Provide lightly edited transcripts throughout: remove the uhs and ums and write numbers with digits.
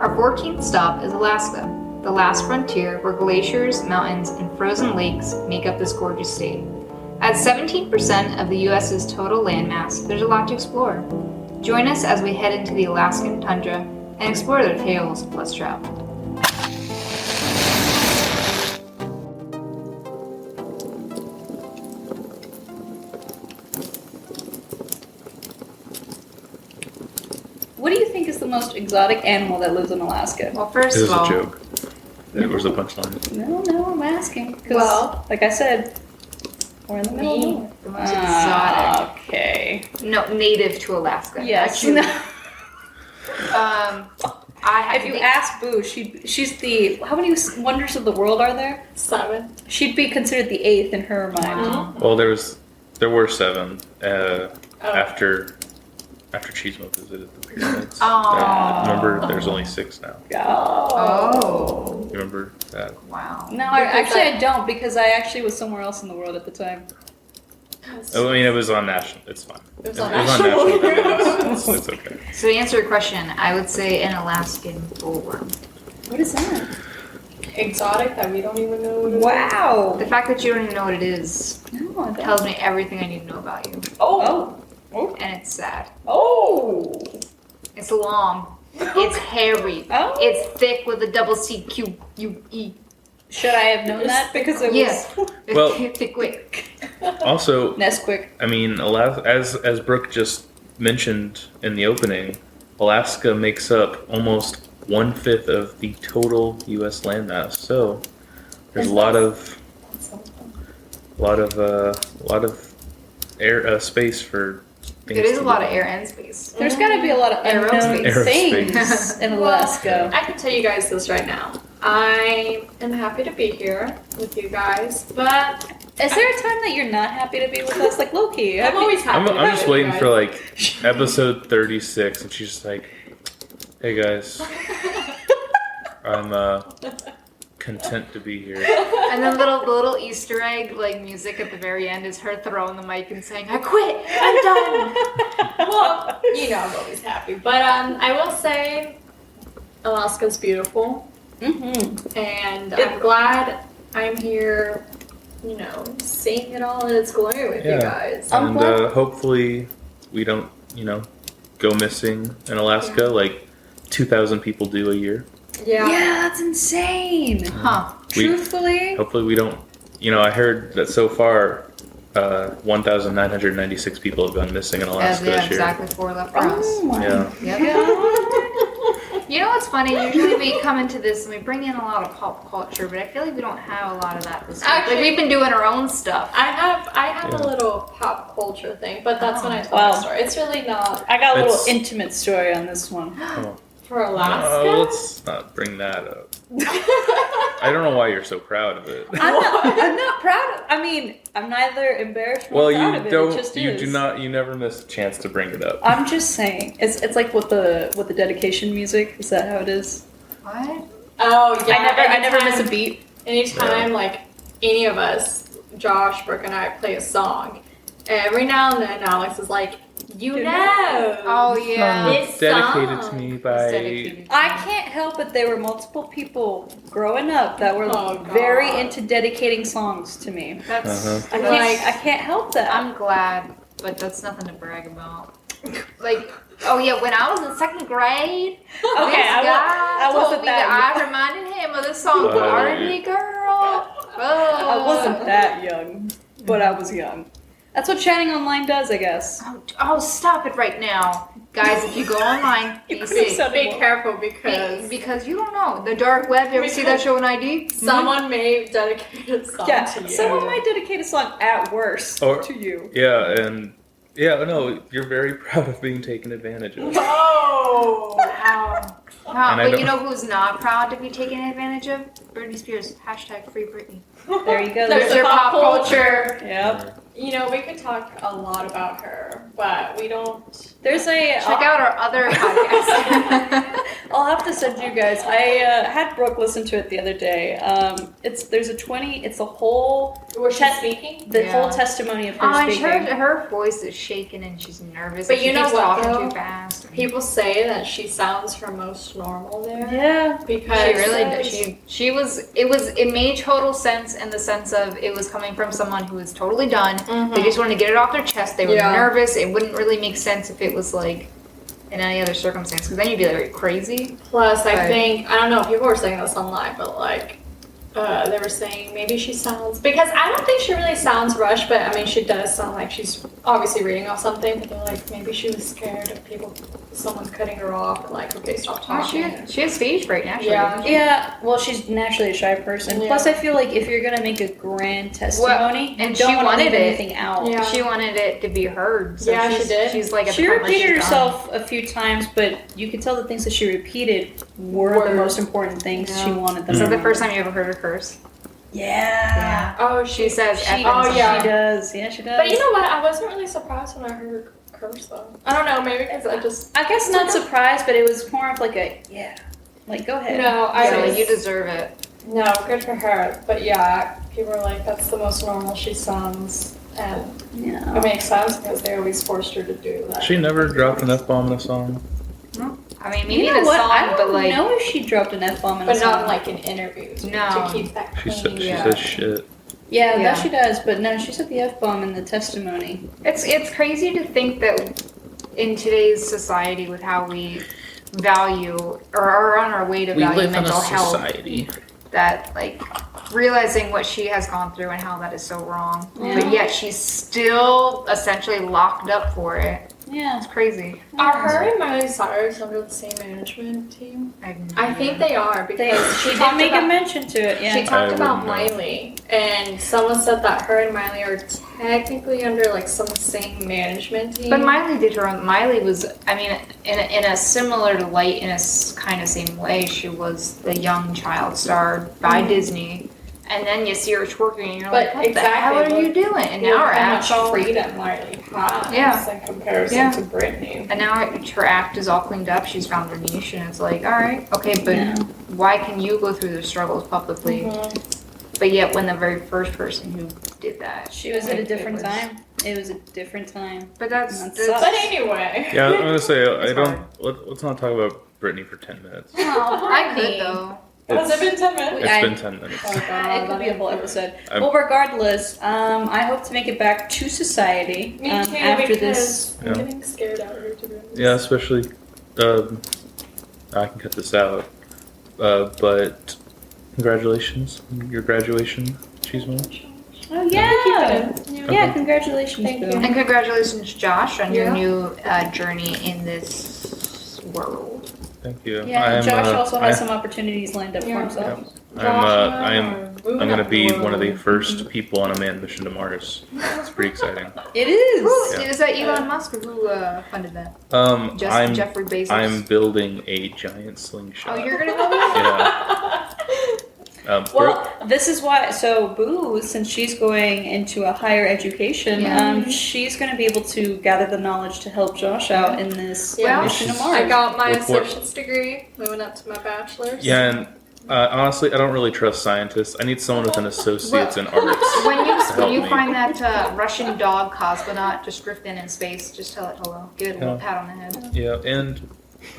Our 14th stop is Alaska, the last frontier where glaciers, mountains, and frozen lakes make up this gorgeous state. At 17% of the U.S.'s total landmass, there's a lot to explore. Join us as we head into the Alaskan tundra and explore the tales of less traveled. What do you think is the most exotic animal that lives in Alaska? Well, first It of was all, a joke. It was a punchline. No, I'm asking. 'Cause, Well- like I said, we're in the middle of nowhere. the most exotic. Okay. No, native to Alaska. Yes. Actually. I have If you ask Boo, she's the... How many wonders of the world are there? 7. She'd be considered the 8th in her mind. Wow. Well, there were 7 Oh. after Cheesemo visited the pyramids. Oh. Remember, there's only 6 now. Oh. You remember that? Wow. No, Because I don't, because I actually was somewhere else in the world at the time. I mean, it was on national. It's fine. It was on national national. news. It's okay. So to answer your question, I would say an Alaskan bullworm. What is that? Exotic that we don't even know what it is. Wow. The fact that you don't even know what it is No, I don't. tells me everything I need to know about you. Oh. And it's sad. Oh. It's long. It's hairy. Oh. It's thick with a double C-Q-U-E. Should I have known that? Because it was... Yes. Well- thick quick. Also, Nesquik. I mean, as Brooke just mentioned in the opening, Alaska makes up almost 1/5 of the total U.S. landmass. So there's a lot of air space for things. It is to a lot do. of air and space. There's got to be a lot of unknown Aerospace. things in Alaska. I can tell you guys this right now. I am happy to be here with you guys, but Is there a time that you're not happy to be with us? Like, low-key. I'm always happy. to be I'm just with you waiting guys. for like episode 36, and she's just like, "Hey guys, I'm content to be here." And then the little Easter egg like music at the very end is her throwing the mic and saying, "I quit. I'm done." Well, you know I'm always happy, but I will say Alaska's beautiful, Mm-hmm. and I'm glad I'm here. You know, seeing it all in its glory with you guys. I'm And glad- hopefully we don't, go missing in Alaska like 2,000 people do a year. Yeah, that's insane. Huh. Truthfully, Hopefully we don't. I heard that so far 1,996 people have gone missing in Alaska Yeah, this year. exactly 4 left for us. oh my Yeah. Yep. You know what's funny? Usually we come into this and we bring in a lot of pop culture, but I feel like we don't have a lot of that this week. Actually- Like we've been doing our own stuff. I have Yeah. a little pop culture thing, but that's when I tell Wow. my story. It's really not I got a little It's- intimate story on this one. Oh, for Alaska. let's not bring that up. I don't know why you're so proud of it. I'm not proud of, I mean, I'm neither embarrassed nor Well, proud you of it. don't. It just You is. do not. You never miss a chance to bring it up. I'm just saying. It's like with the dedication music. Is that how it is? What? Oh yeah. I never miss a anytime- beat. Anytime, like any of us, Josh, Brooke, and I play a song, every now and then Alex is like, you know. Oh yeah. This Dedicated to song me It's by. dedicated. I can't help it. There were multiple people growing up that were Oh, God. very into dedicating songs to me. That's Uh-huh. I can't help that. I'm glad, but that's nothing to brag about. Like, oh yeah, when I was in 2nd grade, Okay, this I guy wasn't told me that that I reminded him of the song "Party Girl." I wasn't that young, but I was young. That's what chatting online does, I guess. Oh, stop it right now, guys! If you go online, be safe. Be careful because Because you don't know the dark web. You ever see that show in ID? someone may dedicate a song Yeah, to you. someone might dedicate a song at worst Or- to you. Yeah, and no, you're very proud of being taken advantage of. Oh, wow. Wow, And I but don't- you know who's not proud to be taken advantage of? Britney Spears. #Free Britney. There you go. There's your pop culture. Yep. You know, we could talk a lot about her, but we don't. There's a Check out our other podcast. I'll have to send you guys. I had Brooke listen to it the other day. It's a whole Was she speaking? the Yeah. whole testimony of her And speaking. her voice is shaking and she's nervous. But and you she know keeps what, talking though? too fast. People say that she sounds her most normal there. Yeah. Because She really did. It made total sense in the sense of it was coming from someone who was totally done. Mhm. They just wanted to get it off their chest. They were Yeah. nervous. It wouldn't really make sense if it was like in any other circumstance, because then you'd be like crazy. Plus, I But- think, I don't know, people were saying this online, but like, they were saying maybe she sounds, because I don't think she really sounds rushed, but I mean, she does sound like she's obviously reading off something, but they're like, maybe she was scared of someone's cutting her off, and like, okay, stop Oh, talking. she has stage fright naturally. Yeah. doesn't she? Yeah, well, she's naturally a shy person. Yeah. Plus, I feel like if you're gonna make a grand testimony, and you don't she want to wanted leave it. anything out. Yeah. She wanted it to be heard. So Yeah, she she's, did. She's like at She the point where repeated she's done. herself a few times, but you could tell the things that she repeated were the Were- most important things Yeah. she wanted them Is to that the remember. first time you ever heard her curse? Yeah. Oh, She says She, F oh, and yeah. she does. Yeah, she does. But you know what? I wasn't really surprised when I heard her curse, though. I don't know, maybe because I just. I guess not surprised, but it was more of like a, yeah. Like, go ahead. No, I So was. you deserve it. No, good for her. But yeah, people are like, that's the most normal she sounds. And Yeah. it makes sense because they always forced her to do that. She never dropped an F-bomb in a song. I mean, maybe You know the what? song, I don't but like, know if she dropped an F-bomb in a But song. not like in interviews. No. To keep that She clean. said she Yeah. says shit. Yeah, Yeah. that she does, but no, she said the F-bomb in the testimony. it's crazy to think that in today's society, with how we value or are on our way to We value live in a mental health, society. that like realizing what she has gone through and how that is so wrong, Yeah. but yet she's still essentially locked up for it. Yeah. It's crazy. Are her and Miley Cyrus under the same management team? I think they are because She did talked make a about- mention to it, yeah. She talked I about wouldn't know. Miley, and someone said that her and Miley are technically under like some same management team. But Miley did her own. Miley was, I mean, in a similar light, in a kind of same way, she was the young child star by Disney. And then you see her twerking, and you're But like, what the exactly, hell are look- you doing? And Look now her how act much all, freedom Miley has Yeah. in comparison Yeah. to Britney. and now her act is all cleaned up. She's found her niche, and it's like, all right, okay, but Yeah. why can you go through the struggles publicly? But yet, when the very first person who did that, She was at a it different was- time. It was a different time. But that's That that's- sucks. But anyway. Yeah, I'm gonna say I It's don't. hard. Let's not talk about Britney for 10 minutes. Oh, I could though. Has it been 10 minutes? It's I- been 10 minutes. Oh, God, It could be a whole episode. I'm- Well, regardless, I hope to make it back to society Me too, after because this. I'm Yeah. getting scared out here, to be honest. Yeah, especially. I can cut this out. But congratulations on your graduation, Cheeseman. Oh yeah, Yeah. yeah! Congratulations, Thank Bill. you. And congratulations, Josh, on your Yeah. new journey in this world. Thank you. Yeah, I'm, Josh also has I- some opportunities lined up for Yeah. himself. I'm gonna be one of the first people on a manned mission to Mars. It's pretty exciting. It is. Who, is that Elon Musk or who funded that? I'm Jeffrey Bezos. I'm building a giant slingshot. Oh, you're gonna go there? Yeah. Brooke, Well, this is why. So, Boo, since she's going into a higher education, Yeah. she's going to be able to gather the knowledge to help Josh out in this Yeah. mission to She's- Mars. I got my With what- associate's degree, moving up to my bachelor's. yeah, and honestly, I don't really trust scientists. I need someone with an associate's in arts. When you to help me. find that Russian dog cosmonaut just drifting in space, just tell it hello. Give it a little Yeah. pat on the head. Yeah, and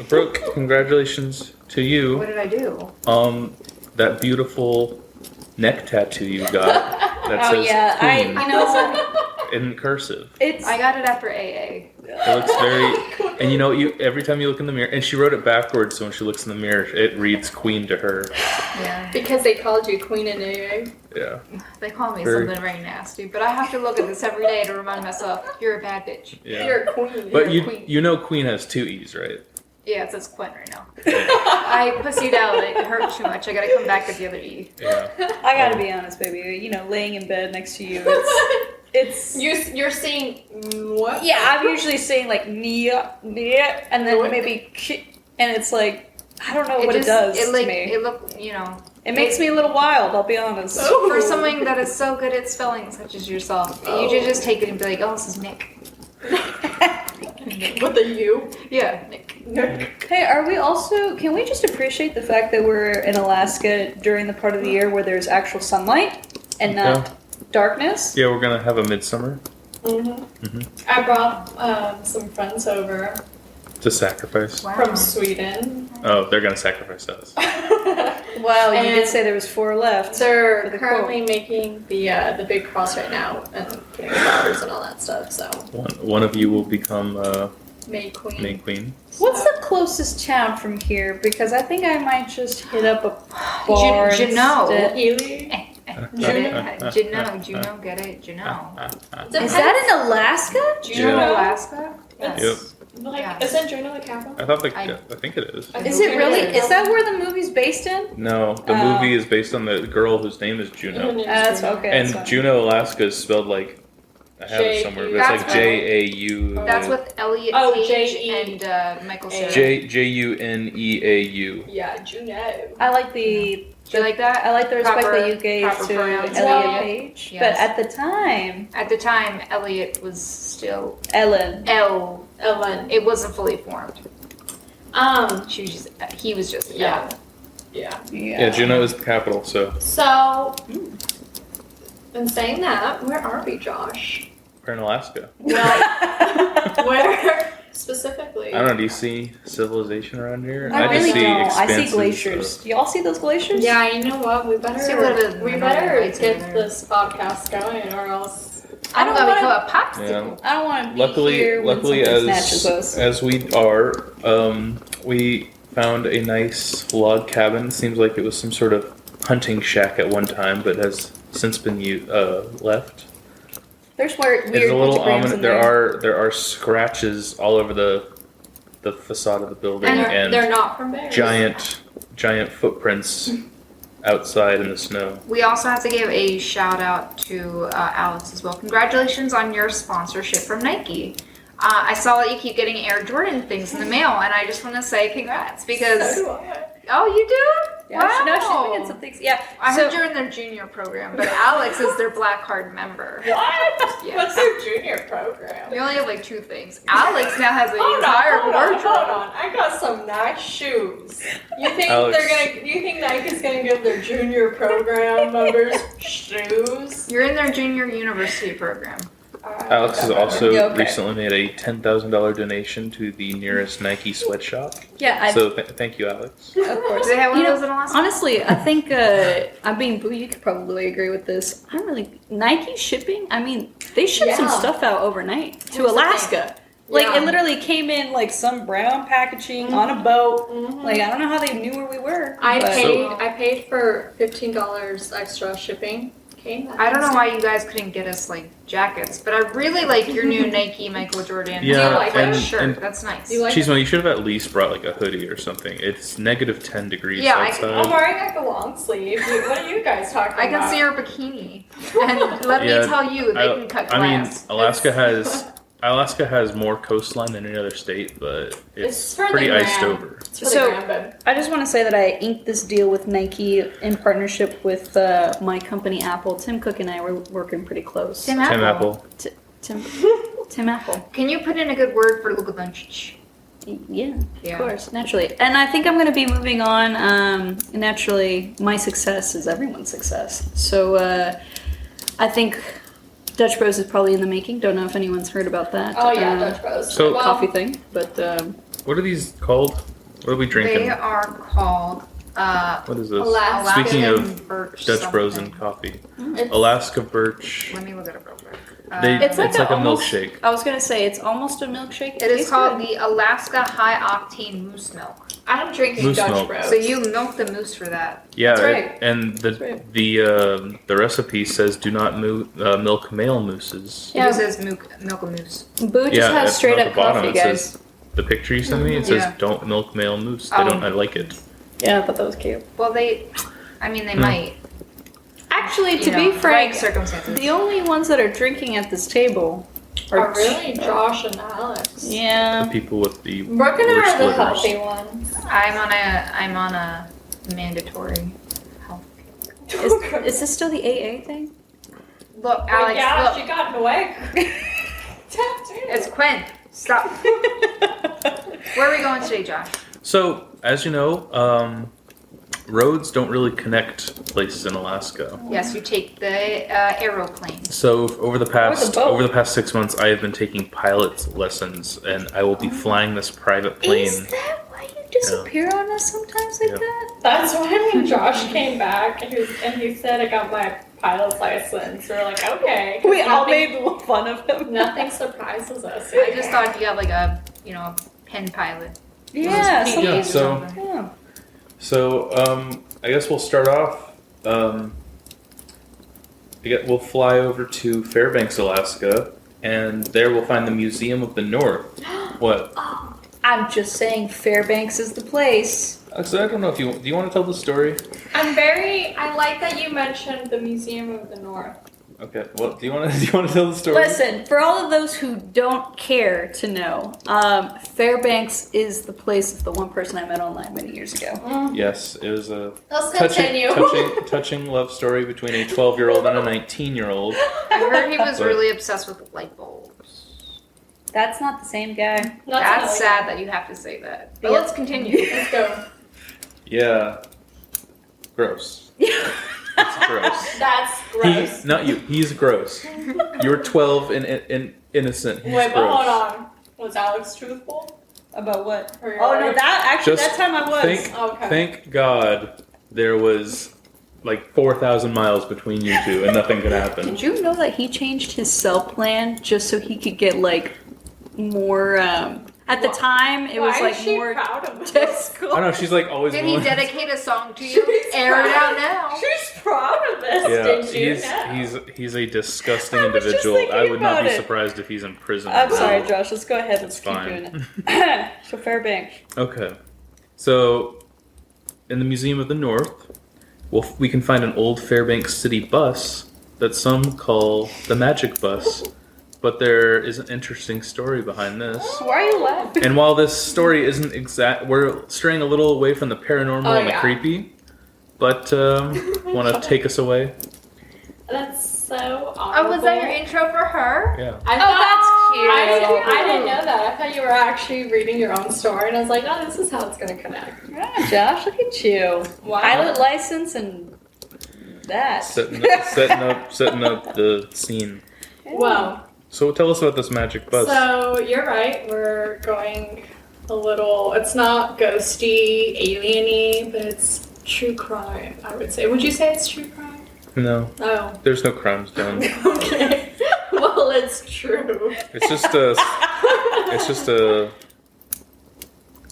Brooke, congratulations to What you. did I do? That beautiful neck tattoo you got that Oh says yeah, Queen you know, in cursive. it's I got it after AA. It looks very, and you every time you look in the mirror, and she wrote it backwards, so when she looks in the mirror, it reads Queen to her. Yeah. Because they called you Queen in AA. Yeah. They call me Very- something very nasty, but I have to look at this every day to remind myself, you're a bad bitch. Yeah. You're a queen. But you're a queen. you know Queen has two E's, right? Yeah, it says Quinn right now. I pussied out. It hurt too much. I gotta come back with the other E. Yeah. I gotta be honest, baby. You know, laying in bed next to you, it's You're seeing what? yeah. I'm usually saying like nia, and then maybe ki, and it's like I don't know what it does It to like me. it look, you know, It makes me a little wild. I'll be honest. Oh. for someone that is so good at spelling, such as yourself, you should just take it and be like, oh, this is Nick. With the U. Yeah, Nick. Hey, are we also? Can we just appreciate the fact that we're in Alaska during the part of the year where there's actual sunlight and not darkness? Yeah, we're gonna have a midsummer I brought some friends over to sacrifice. Wow. from Sweden. Oh, they're gonna sacrifice us. Wow, you did And say there was 4 left. They're For the currently making the big cross right now and putting flowers and all that stuff. So One of you will become May Queen. May Queen. What's the closest town from here? Because I think I might just hit up a bar. Juneau. instead. Ely. Get it? Juneau, get it? Juneau. Is that in Alaska? Juneau, Yeah. Alaska? It's, Yep. Like, Yeah. isn't Juneau the capital? I thought I- I think it is. Is it really? Is that where the movie's based in? No, the movie is based on the girl whose name is Juno. That's okay. And that's fine. Juneau, Alaska is spelled like, I have it somewhere, but it's like That's J-A-U. That's with Elliot Oh, Page J.E. and Michael Cera. J-U-N-E-A-U. Yeah, Juneau. I like the. Do you like that? I like the respect Proper- that you gave proper to pronouns. Elliot Yeah. Page. Yes. But at the time, At the time, Elliot was still Ellen. L. Ellen. It wasn't fully formed. She was just, he was just Yeah. L. Yeah. Yeah, Juneau is the capital, so So, in saying that, where are we, Josh? we're in Alaska. Where specifically? I don't know, do you see civilization around here? I really just see don't. I see expanses glaciers. of- Do y'all see those glaciers? Yeah, you know what? We See a little bit of we the better lights get over there. this podcast going, or else. I don't I'm gonna wanna- become a popsicle. I don't want to be here when Luckily, something snatches us. as we are, we found a nice log cabin. Seems like it was some sort of hunting shack at one time, but has since been left. There's weird It's a little pictograms ominous. in There are scratches all over the facade of the building And they're not from bears. giant footprints outside in the snow. We also have to give a shout out to Alex as well. Congratulations on your sponsorship from Nike. I saw that you keep getting Air Jordan things in the mail, and I just want to say congrats because. So do I. Oh, you do? Yeah, Wow. no, she's been getting some things. Yeah, I so heard you're in their junior program, but Alex is their black card member. What? Yeah. What's their junior program? You only have like 2 things. Alex now has an Hold entire on, wardrobe. hold on. I got some nice shoes. You think Alex. You think Nike's gonna give their junior program members shoes? You're in their junior university program. Alex has also Yeah, okay. recently made a $10,000 donation to the nearest Nike sweatshop. yeah, So thank you, Alex. of course. Do they have one You of know, those in Alaska? Honestly, I think I'm being boo. You could probably agree with this. I don't really Nike shipping. I mean, they shipped some Yeah. stuff out overnight to Here's the Alaska. Like Yeah. it literally came in like some brown packaging on a boat. Mhm. Like I don't know how they knew where we were. I but- paid for $15 extra shipping. Came that I don't know instant. why you guys couldn't get us like jackets, but I really like your new Nike Michael Jordan Yeah, like red and- shirt. and- That's nice. You like Cheeseman, you should have at least brought like a hoodie or something. It's negative 10 degrees Yeah, outside. I'm wearing like a long sleeve. What are you guys talking I about? can see your bikini, and let Yeah, me tell you, they can cut I mean, glass. Alaska has more coastline than any other state, but It's it's for the pretty iced gram. over. It's for So- the gram, babe. I just want to say that I inked this deal with Nike in partnership with my company Apple. Tim Cook and I were working pretty close. Tim Tim Apple. Tim Apple. Can you put in a good word for Lukadoncic? Yeah, Yeah. of course, naturally. And I think I'm going to be moving on. Naturally, my success is everyone's success. So I think Dutch Bros is probably in the making. Don't know if anyone's heard about that. Oh yeah, Dutch Bros. So- Well, Coffee thing, but What are these called? What are we drinking? They are called What is this? Alaskan Speaking of birch Dutch Bros something. and coffee. it's- Alaska Birch. Let me look it up real quick. It's like a almost- milkshake. I was going to say it's almost a milkshake. It is tastes called good. the Alaska High Octane Moose Milk. I'm drinking Moose Dutch milk. Bros. So you milk the moose for that. Yeah, That's right. and That's right. the recipe says do not milk male mooses. It Yeah. just says milk a moose. Boo just Yeah, has at straight the up bottom coffee, it guys. says the picture you sent me. It Yeah. says don't milk male moose. They Oh. don't. I like it. Yeah, I thought that was cute. Well, they might. Actually, to You be know, frank, right circumstances. the only ones that are drinking at this table are Oh, really? Josh and Alex. Yeah. The people with the Brooke and I worst are the livers. healthy ones. I'm on a mandatory health. Is this still the AA thing? Look, Well, Alex, yeah, look. she got away. Tattoo. It's Quinn. Stop. Where are we going today, Josh? So, as you know, roads don't really connect places in Alaska. Yes, you take the aeroplane. So over the the past boat. 6 months, I have been taking pilot lessons, and I will be flying this private plane. Is that why you disappear on us sometimes like Yeah. that? That's why when Josh came back and he said I got my pilot's license, we were like, okay. 'cause We all nothing- made fun of him. Nothing surprises us. I just thought you have like a pen pilot. Yeah, Those something. Yeah, PDAs or so- something. Yeah. So I guess we'll start off. We'll fly over to Fairbanks, Alaska, and there we'll find the Museum of the North. What? I'm just saying Fairbanks is the place. So I don't know if do you want to tell the story? I like that you mentioned the Museum of the North. Okay. Well, do you want to tell the story? Listen, for all of those who don't care to know, Fairbanks is the place of the one person I met online many years ago. Yes, it was a Let's continue. touching love story between a 12-year-old and a 19-year-old. I heard he was But- really obsessed with light bulbs. That's not the same guy. That's sad that you have to say that. But Yeah. let's continue. Let's go. Yeah. Gross. It's gross. That's gross. Not you. He's gross. You're 12 and innocent. He's Wait, but gross. hold on. Was Alex truthful? About what? Or Oh no, your- that time I was. Okay. Thank God there was like 4,000 miles between you two and nothing could happen. Did you know that he changed his cell plan just so he could get like more? At the time, it was Why like is she more proud of text this? school. I know she's like always. Did he willing- dedicate a song to you? Air it out now. She's proud of this. Yeah, Did you know? he's a disgusting I was just individual. I thinking would not about be it. surprised if he's in prison. I'm for- sorry, Josh. Let's go ahead. Let's It's keep fine. doing it. So Fairbanks. Okay, so in the Museum of the North, we can find an old Fairbanks City bus that some call the Magic Bus, but there is an interesting story behind this. Why are you laughing? And while this story isn't exact, we're straying a little away from the paranormal Oh, and the yeah. creepy. But want to take us away? That's so Oh, awful. was that your intro for her? Yeah. I Oh, thought, that's cute. I didn't know that. I thought you were actually reading your own story, and I was like, oh, this is how it's going to connect. Yeah, Josh, look at you. Wow. Pilot license and that. Setting up the scene. Well, So tell us about this magic bus. so you're right. We're going a little, it's not ghosty, alien-y, but it's true crime, I would say. Would you say it's true crime? No, Oh. there's no crimes done. Okay. Well, it's true. It's just a.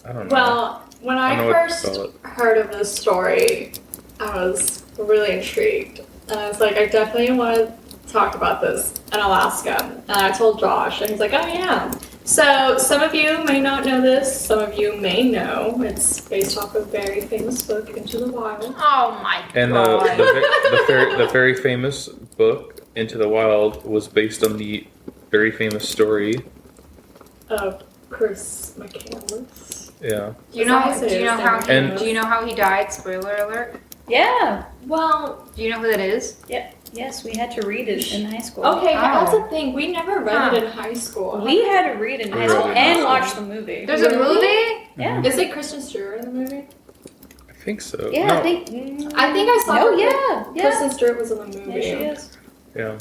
I don't know. Well, when I I, don't know what to first call it. heard of this story, I was really intrigued. And I was like, I definitely want to talk about this in Alaska. And I told Josh, and he's like, oh yeah. So some of you may not know this, some of you may know. It's based off a very famous book, Into the Wild. Oh my And god. the very famous book Into the Wild was based on the very famous story. Of Chris McCandless. Yeah. do you know Besides do you know his how he, And- do you know how he died? Spoiler alert. Yeah. Well, Do you know who that is? Yes, we had to read it in high school. okay, but that's Oh. the thing. We never read it in high school. We had to read it in high We school read it in and high watch school. the movie. There's a Really? movie? Yeah. Is it Kristen Stewart in the movie? I think so. Yeah, No. I think. I think I saw No, her. yeah. Kristen Stewart was in the movie. Yeah, she is. Yeah.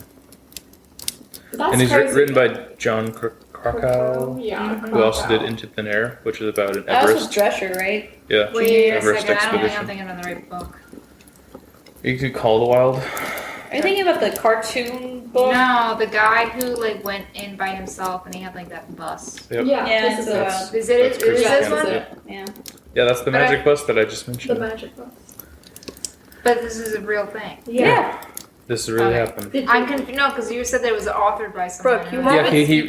That's And he's crazy. written by John Krakow, Yeah. who also did Krakow. Into Thin Air, which is about an That was Everest. with Drescher, right? Yeah. Wait a Everest second. I don't think expedition. I'm thinking of the right book. You could call the Wild. Are you thinking about the cartoon book? No, the guy who like went in by himself and he had like that bus. Yep. Yeah, Yeah, this is it's it. about- Is it? That's Is Chris this Campbell. one? it. Yeah. Yeah, that's the But magic bus that I just The mentioned. magic book. But this is a real thing. Yeah. This really Okay. happened. Did you- I'm confused. No, because you said that it was authored by someone. Brooke, you else. have Yeah, it? he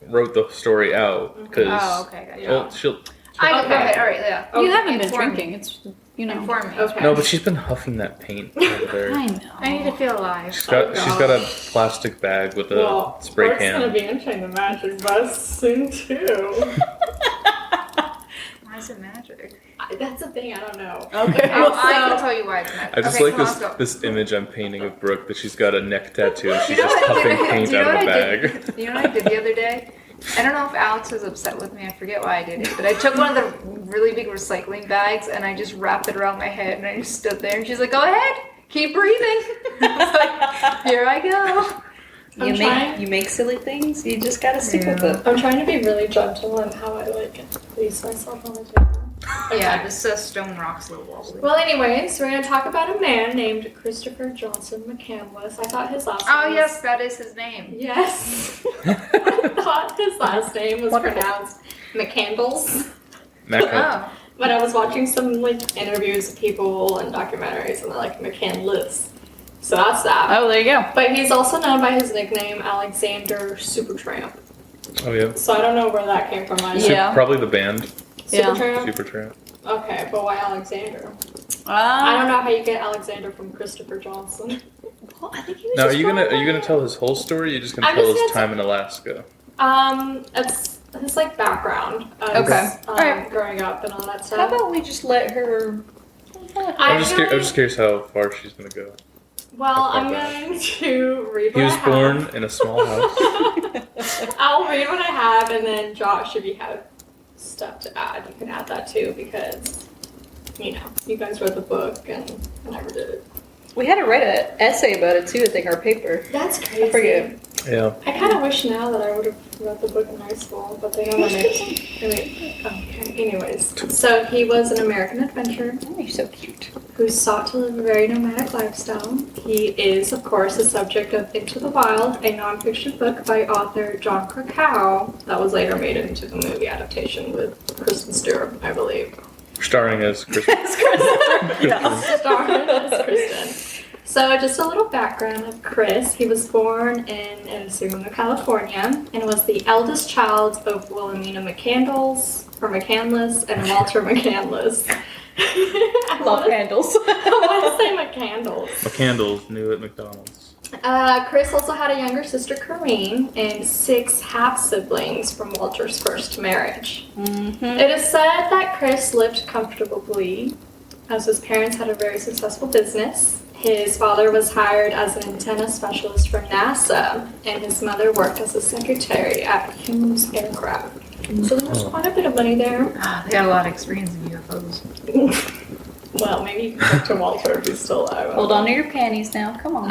wrote the story out because. Oh, okay. Gotcha. Well, she'll. I Okay. go ahead. All right, yeah. You haven't been Inform me. drinking. It's, you know. Inform me. Okay. No, but she's been huffing that paint over there. I know. I need to feel alive. She's got Oh, she's got a gosh. plastic bag with a Well, spray Brooke's gonna can. be entering the magic bus soon too. Why is it magic? That's the thing. I don't know. Okay. Oh, I can tell you why it's magic. I just okay, like come on, this let's go. this image I'm painting of Brooke that she's got a neck tattoo and she's You know just what I huffing did? paint Do you know out of a what I bag. did? You know what I did the other day? I don't know if Alex was upset with me. I forget why I did it, but I took one of the really big recycling bags and I just wrapped it around my head and I just stood there and she's like, "Go ahead, keep breathing." I was like, "Here I go." You make silly things. You just gotta stick with it. I'm trying to be really gentle in how I like place myself on the table. Yeah, this stone rock's a little wobbly. Well, anyways, we're gonna talk about a man named Christopher Johnson McCandless. I thought his last name. Oh yes, that is his name. Yes. I thought his last name was pronounced McCandles. Oh. But I was watching some like interviews of people and documentaries, and they're like McCandless. So that's that. Oh, there you go. But he's also known by his nickname Alexander Supertramp. Oh yeah. So I don't know where that came from. Yeah. Probably the band. Supertramp? Supertramp. Okay, but why Alexander? I don't know how you get Alexander from Christopher Johnson. Well, I think he was Now, just are you gonna tell his whole story? Or are you just gonna I'm tell just his gonna time in Alaska? It's his like background. Okay. Alright. Growing up and all that stuff. How about we just let her? I'm just curious how far she's gonna go. Well, I'm going to read what He was I have. born in a small house. I'll read what I have, and then Josh, if you have stuff to add, you can add that too, because, you know, you guys read the book, and I never did it. We had to write an essay about it too. I think our paper. That's crazy. I forget. Yeah. I kind of wish now that I would have read the book in high school, but they never made. Okay. Anyways, so he was an American adventurer Oh, you're so cute. who sought to live a very nomadic lifestyle. He is, of course, the subject of Into the Wild, a nonfiction book by author John Krakauer that was later made into the movie adaptation with Kristen Stewart, I believe. Starring as Chris. Starring as Kristen. So just a little background of Chris. He was born in Encino, California, and was the eldest child of Wilhelmina McCandless, and Walter McCandless. Love candles. I want to say McCandles. McCandles new at McDonald's. Chris also had a younger sister, Corrine, and 6 half-siblings from Walter's first marriage. Mm-hmm. It is said that Chris lived comfortably, as his parents had a very successful business. His father was hired as an antenna specialist for NASA, and his mother worked as a secretary at Hughes Aircraft. So there was quite a bit of money there. Ah, they had a lot of experience in UFOs. Well, maybe you can talk to Walter if he's still alive. Hold on to your panties now. Come on.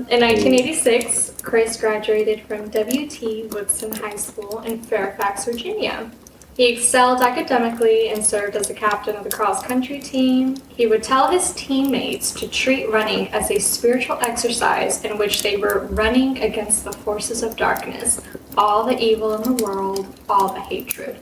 In 1986, Chris graduated from W.T. Woodson High School in Fairfax, Virginia. He excelled academically and served as a captain of the cross-country team. He would tell his teammates to treat running as a spiritual exercise in which they were running against the forces of darkness, all the evil in the world, all the hatred.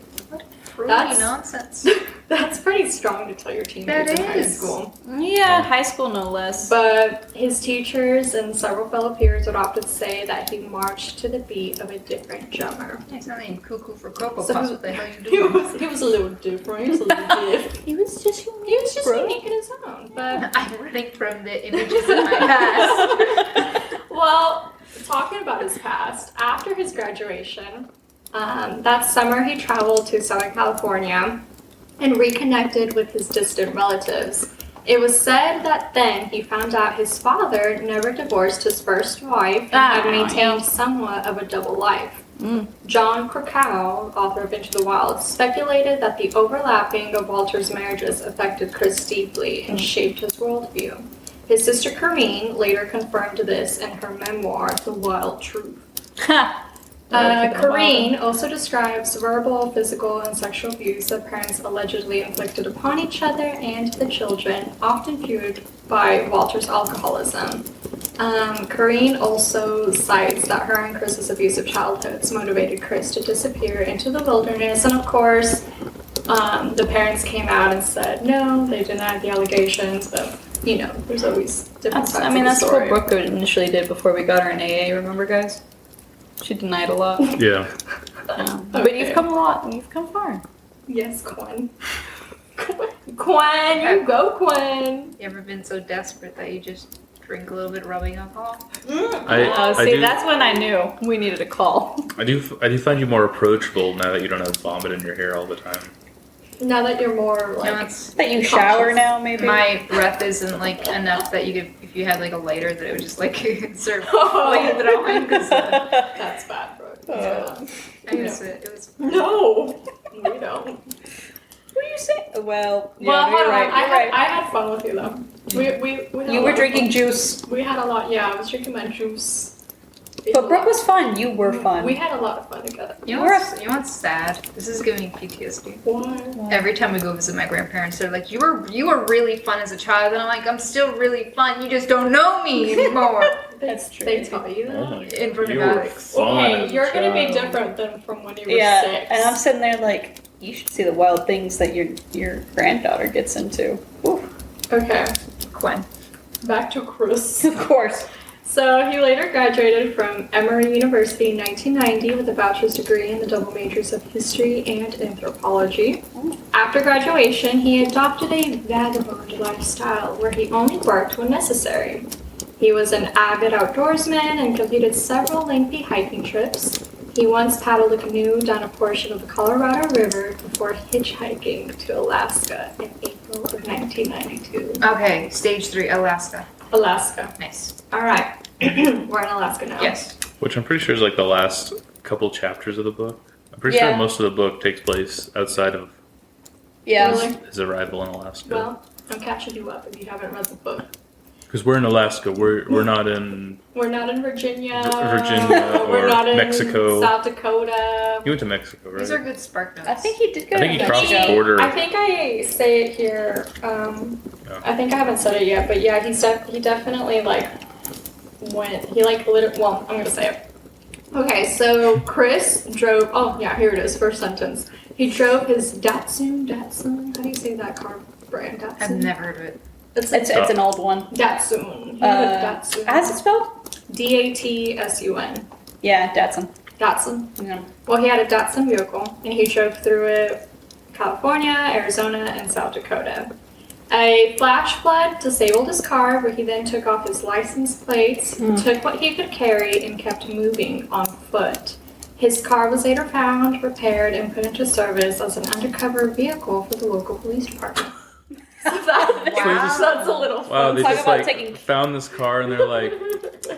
Fruity nonsense. That's pretty strong to tell your teammates in high school. Yeah, high school no less. But his teachers and several fellow peers would often say that he marched to the beat of a different drummer. He's not even cuckoo for Cocoa So Puffs. What the hell are you He doing? was a little different. He was a little different. He was just unique. He was just bro. unique in his own. But I'm running from the images of my past. well, talking about his past, after his graduation, that summer he traveled to Southern California and reconnected with his distant relatives. It was said that then he found out his father never divorced his first wife and had maintained somewhat of a double life. John Krakauer, author of Into the Wild, speculated that the overlapping of Walter's marriages affected Chris deeply and shaped his worldview. His sister Corrine later confirmed this in her memoir, The Wild Truth. Corrine also describes verbal, physical, and sexual abuse that parents allegedly inflicted upon each other and the children, often fueled by Walter's alcoholism. Corrine also cites that her and Chris's abusive childhoods motivated Chris to disappear into the wilderness, and of course, the parents came out and said no, they denied the allegations, but you know, there's always different sides of the that's story. what Brooke initially did before we got her in AA, remember guys? She denied a lot. Yeah. But you've come a lot and you've come far. Yes, Quinn. Quinn, you go, Quinn. You ever been so desperate that you just drink a little bit of rubbing alcohol? That's when I knew we needed a call. I do find you more approachable now that you don't have vomit in your hair all the time. Now that you're more like it's That you shower now, maybe? my breath isn't like enough that you could, if you had like a lighter, that it would just like serve Oh. later on. Because that's bad, bro. I miss it. It was. No, we don't. What do you say? Well, yeah, Well, you're hold on. right. You're right. I had fun with you though. We had a You lot were of drinking fun. juice. We had a lot. Yeah, I was drinking my juice. We had But a Brooke lot- was fun. You were fun. We had a lot of fun together. You know, you know what's sad? This is giving me PTSD. Why? Every time we go visit my grandparents, they're like, "You were really fun as a child," and I'm like, "I'm still really fun. You just don't know me anymore." That's true. They tell you that. Oh my In god. front of You were Alex. fun Okay, as a you're gonna be child. different than from when you were Yeah, 6. and I'm sitting there like, you should see the wild things that your granddaughter gets into. Whew. Okay, Gwen. back to Chris. Of course. So he later graduated from Emory University in 1990 with a bachelor's degree in the double majors of history and anthropology. After graduation, he adopted a vagabond lifestyle where he only worked when necessary. He was an avid outdoorsman and completed several lengthy hiking trips. He once paddled a canoe down a portion of the Colorado River before hitchhiking to Alaska in April of 1992. Okay, stage 3, Alaska. Alaska. Nice. All right. We're in Alaska now. Yes. Which I'm pretty sure is like the last couple chapters of the book. I'm pretty Yeah. sure most of the book takes place outside of Yeah. Really? his arrival in Alaska. Well, I'm catching you up if you haven't read the book. Because we're in Alaska, we're not in. We're not in Virginia. Virginia We're or not in Mexico. South Dakota. He went to Mexico, right? These are good spark notes. I think he did go I think he to crossed Mexico. the border. I think I say it here. I think I haven't said it yet, but yeah, he definitely like went. He like literally. Well, I'm gonna say it. Okay, so Chris drove. Oh yeah, here it is. First sentence. He drove his Datsun. How do you say that car brand? Datsun. I've never heard of it. It's It's an old one. Datsun. He had a Datsun. How's it spelled? Datsun. Yeah, Datsun. Datsun. Yeah. Well, he had a Datsun vehicle, and he drove through it, California, Arizona, and South Dakota. A flash flood disabled his car, where he then took off his license plates, took what he could carry, and kept moving on foot. His car was later found, repaired, and put into service as an undercover vehicle for the local police department. That's a little fun. Wow, they Talk just about like taking- found this car and they're like,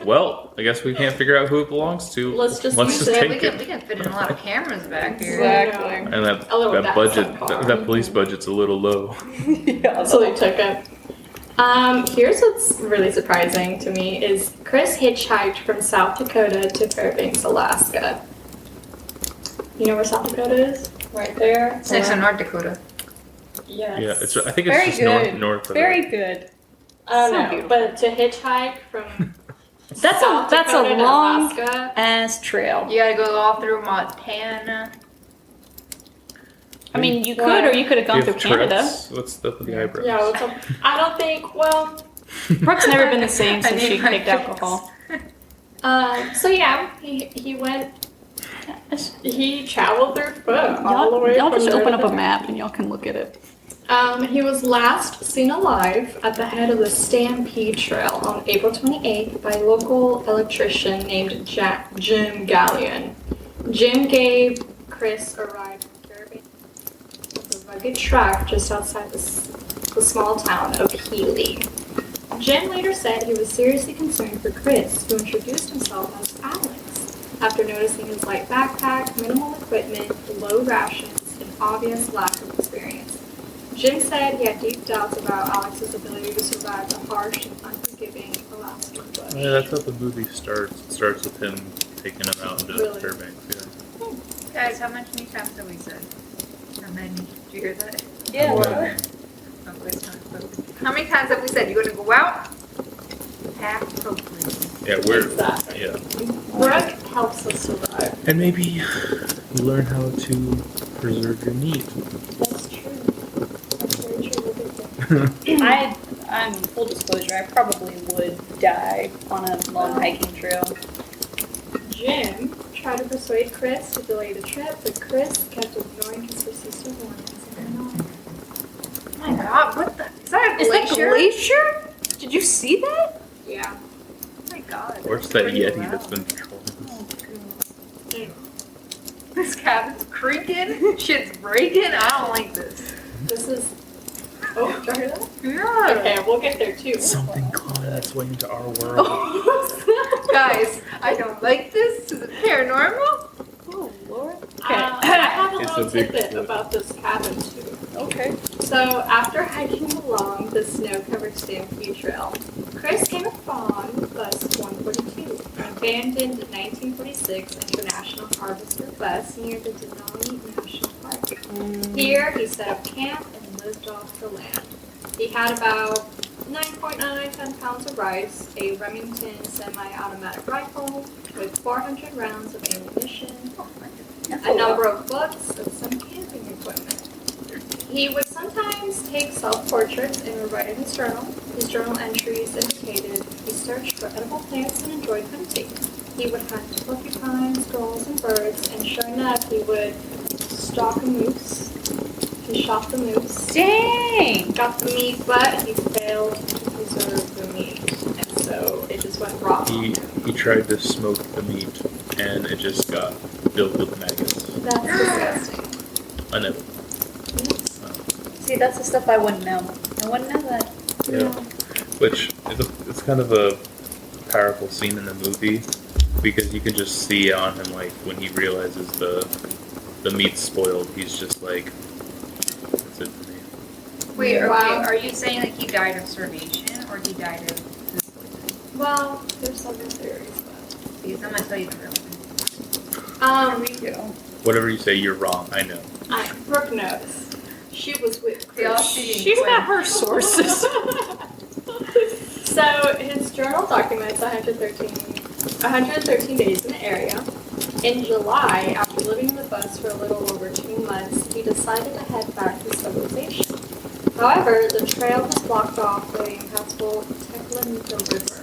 well, I guess we can't figure out who it belongs to. Let's just Let's use just it. We take can, it. we can fit in a lot of cameras back here. Exactly. And that, A little that budget, Datsun car. that police budget's a little low. Yeah. So they took it. Here's what's really surprising to me is Chris hitchhiked from South Dakota to Fairbanks, Alaska. You know where South Dakota is? Right there. It's next to North Dakota. Yes. Yeah, I think it's Very just good. north of Very it. good. I don't So know, beautiful. but to hitchhike from That's South that's Dakota a to long Alaska. ass trail. You gotta go all through Montana. I mean, you could, Why? or you could have Do gone you through have Canada. Tourette's? What's up with the eyebrows? Yeah, what's up? I don't think. Well, Brooke's never been the same I since need she my kicked fix. alcohol. so yeah, he went. He traveled through foot all the Y'all, way. y'all from just there open to up a there. map and y'all can look at it. He was last seen alive at the head of the Stampede Trail on April 28th by a local electrician named Jim Gallion. Jim gave Chris a ride from Fairbanks with a rugged track just outside the small town of Healy. Jim later said he was seriously concerned for Chris, who introduced himself as Alex, after noticing his light backpack, minimal equipment, low rations, and obvious lack of experience. Jim said he had deep doubts about Alex's ability to survive the harsh and unforgiving Alaskan bush. Yeah, that's how the movie starts. It starts with him taking him out into Really? Fairbanks. Yeah. Guys, how many times have we said? How many? Did you hear that? Yeah. Well, Oh, it's not appropriate. How many times have we said you're gonna go out? Act appropriately. yeah, we're Exactly. yeah, Brooke helps us survive. and maybe you learn how to preserve your meat. That's true. That's very true. Look at that. I'm full disclosure. I probably would die on a long hiking trail. Jim tried to persuade Chris to delay the trip, but Chris kept ignoring his persistent warnings and went on. Oh my god, what the? Is that a Is that glacier? glacier? Did you see that? Yeah. Oh my god. Or it's that Yeti that's been patrolling us. This cabin's creaking. Shit's breaking. I don't like this. This is. Oh, did you hear that? Yeah. Okay, we'll get there too. Something climbed its way into our world. Guys, I don't like this. Is it paranormal? Oh Laura? I have a It's little a big tidbit split. about this cabin too. Okay. So after hiking along the snow-covered Stampede Trail, Chris came upon bus 142, an abandoned 1946 International Harvester bus near the Denali National Park. Here, he set up camp and lived off the land. He had about 9.9 pounds of rice, a Remington semi-automatic rifle with 400 rounds of ammunition, a number of books, and some camping equipment. He would sometimes take self-portraits and would write in his journal. His journal entries indicated he searched for edible plants and enjoyed hunting. He would hunt porcupines, gulls, and birds, and sure enough, he would stalk a moose. He shot the moose. Dang! Got the meat, but he failed to preserve the meat, and so it just went raw. He tried to smoke the meat, and it just got filled with maggots. That's disgusting. I know. See, that's the stuff I wouldn't know. I wouldn't know that. Yeah. Which it's kind of a powerful scene in the movie because you can just see on him like when he realizes the meat's spoiled, he's just like, that's it for me. Wait, Wow. are you saying that he died of starvation or he died of this poison? Well, there's several theories, but Because I'm gonna tell you the real thing. Whatever you say, you're wrong. I know. Brooke knows. She was with They all Chris. see She's got her sources. So his journal documents 113 days in the area. In July, after living in the bus for a little over 2 months, he decided to head back to civilization. However, the trail was blocked off by the impassable Teclanica River,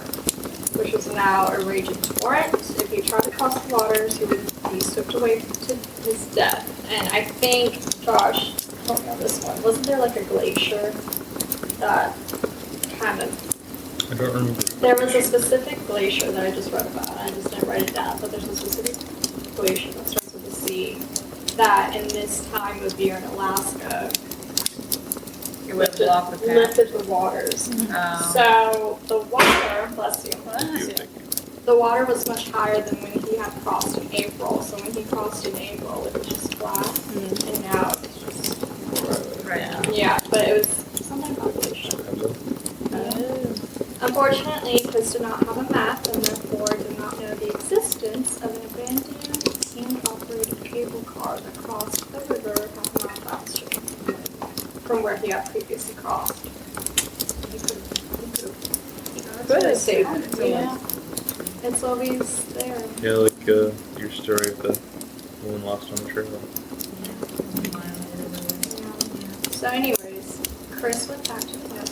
which was now a raging torrent. If he tried to cross the waters, he would be swept away to his death. And I think, Josh, I don't know this one. Wasn't there like a glacier that kind of... I don't remember. There was a specific glacier that I just read about. I just didn't write it down, but there's a specific glacier that starts with a C that in this time of year in Alaska It would block the path. lifted the waters. So the water, bless you, the water was much higher than when he had crossed in April. So when he crossed in April, it was just flat, and now it's just Right. yeah. But it was something about glacier. Unfortunately, Chris did not have a map and therefore did not know the existence of an abandoned hand-operated cable car that crossed the river half a mile downstream from where he had previously crossed. He could have saved it. Yeah. It's always there. Yeah, like your story of the woman lost on the trail. Yeah. So anyways, Chris went back to the bus,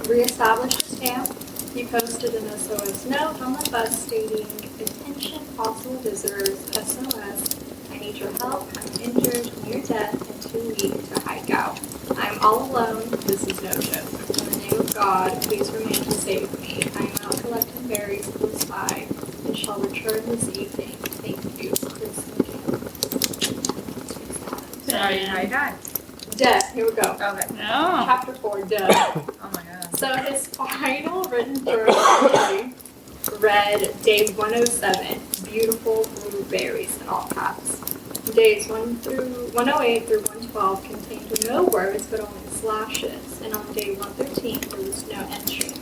reestablished his camp. He posted an SOS note on the bus stating, "Attention possible visitors, SOS. I need your help. I'm injured, near death, and too weak to hike out. I'm all alone. This is no joke. In the name of God, please remain to save me. I am out collecting berries close by and shall return this evening. Thank you, Chris McCann." Sorry, I died. Death. Here we go. Okay. No. Chapter 4, death. Oh my god. So his final written journal entry read, day 107, beautiful blueberries in all caps. Days 108 through 112 contained no words but only slashes, and on day 113 there was no entry.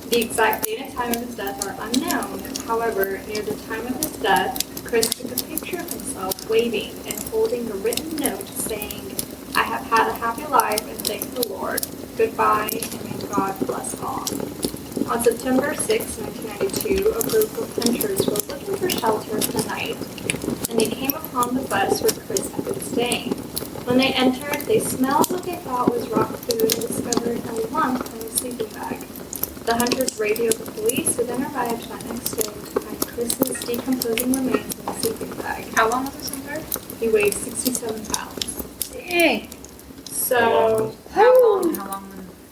The exact date and time of his death are unknown. However, near the time of his death, Chris took a picture of himself waving and holding a written note saying, "I have had a happy life and thank the Lord. Goodbye and may God bless all." On September 6, 1992, a group of hunters were looking for shelter for the night, and they came upon the bus where Chris had been staying. When they entered, they smelled what they thought was rock food and discovered a lump in a sleeping bag. The hunters radioed the police, who then arrived that next day to find Chris's decomposing remains in the sleeping bag. How long was this hunter? He weighed 67 pounds. Dang. So, How long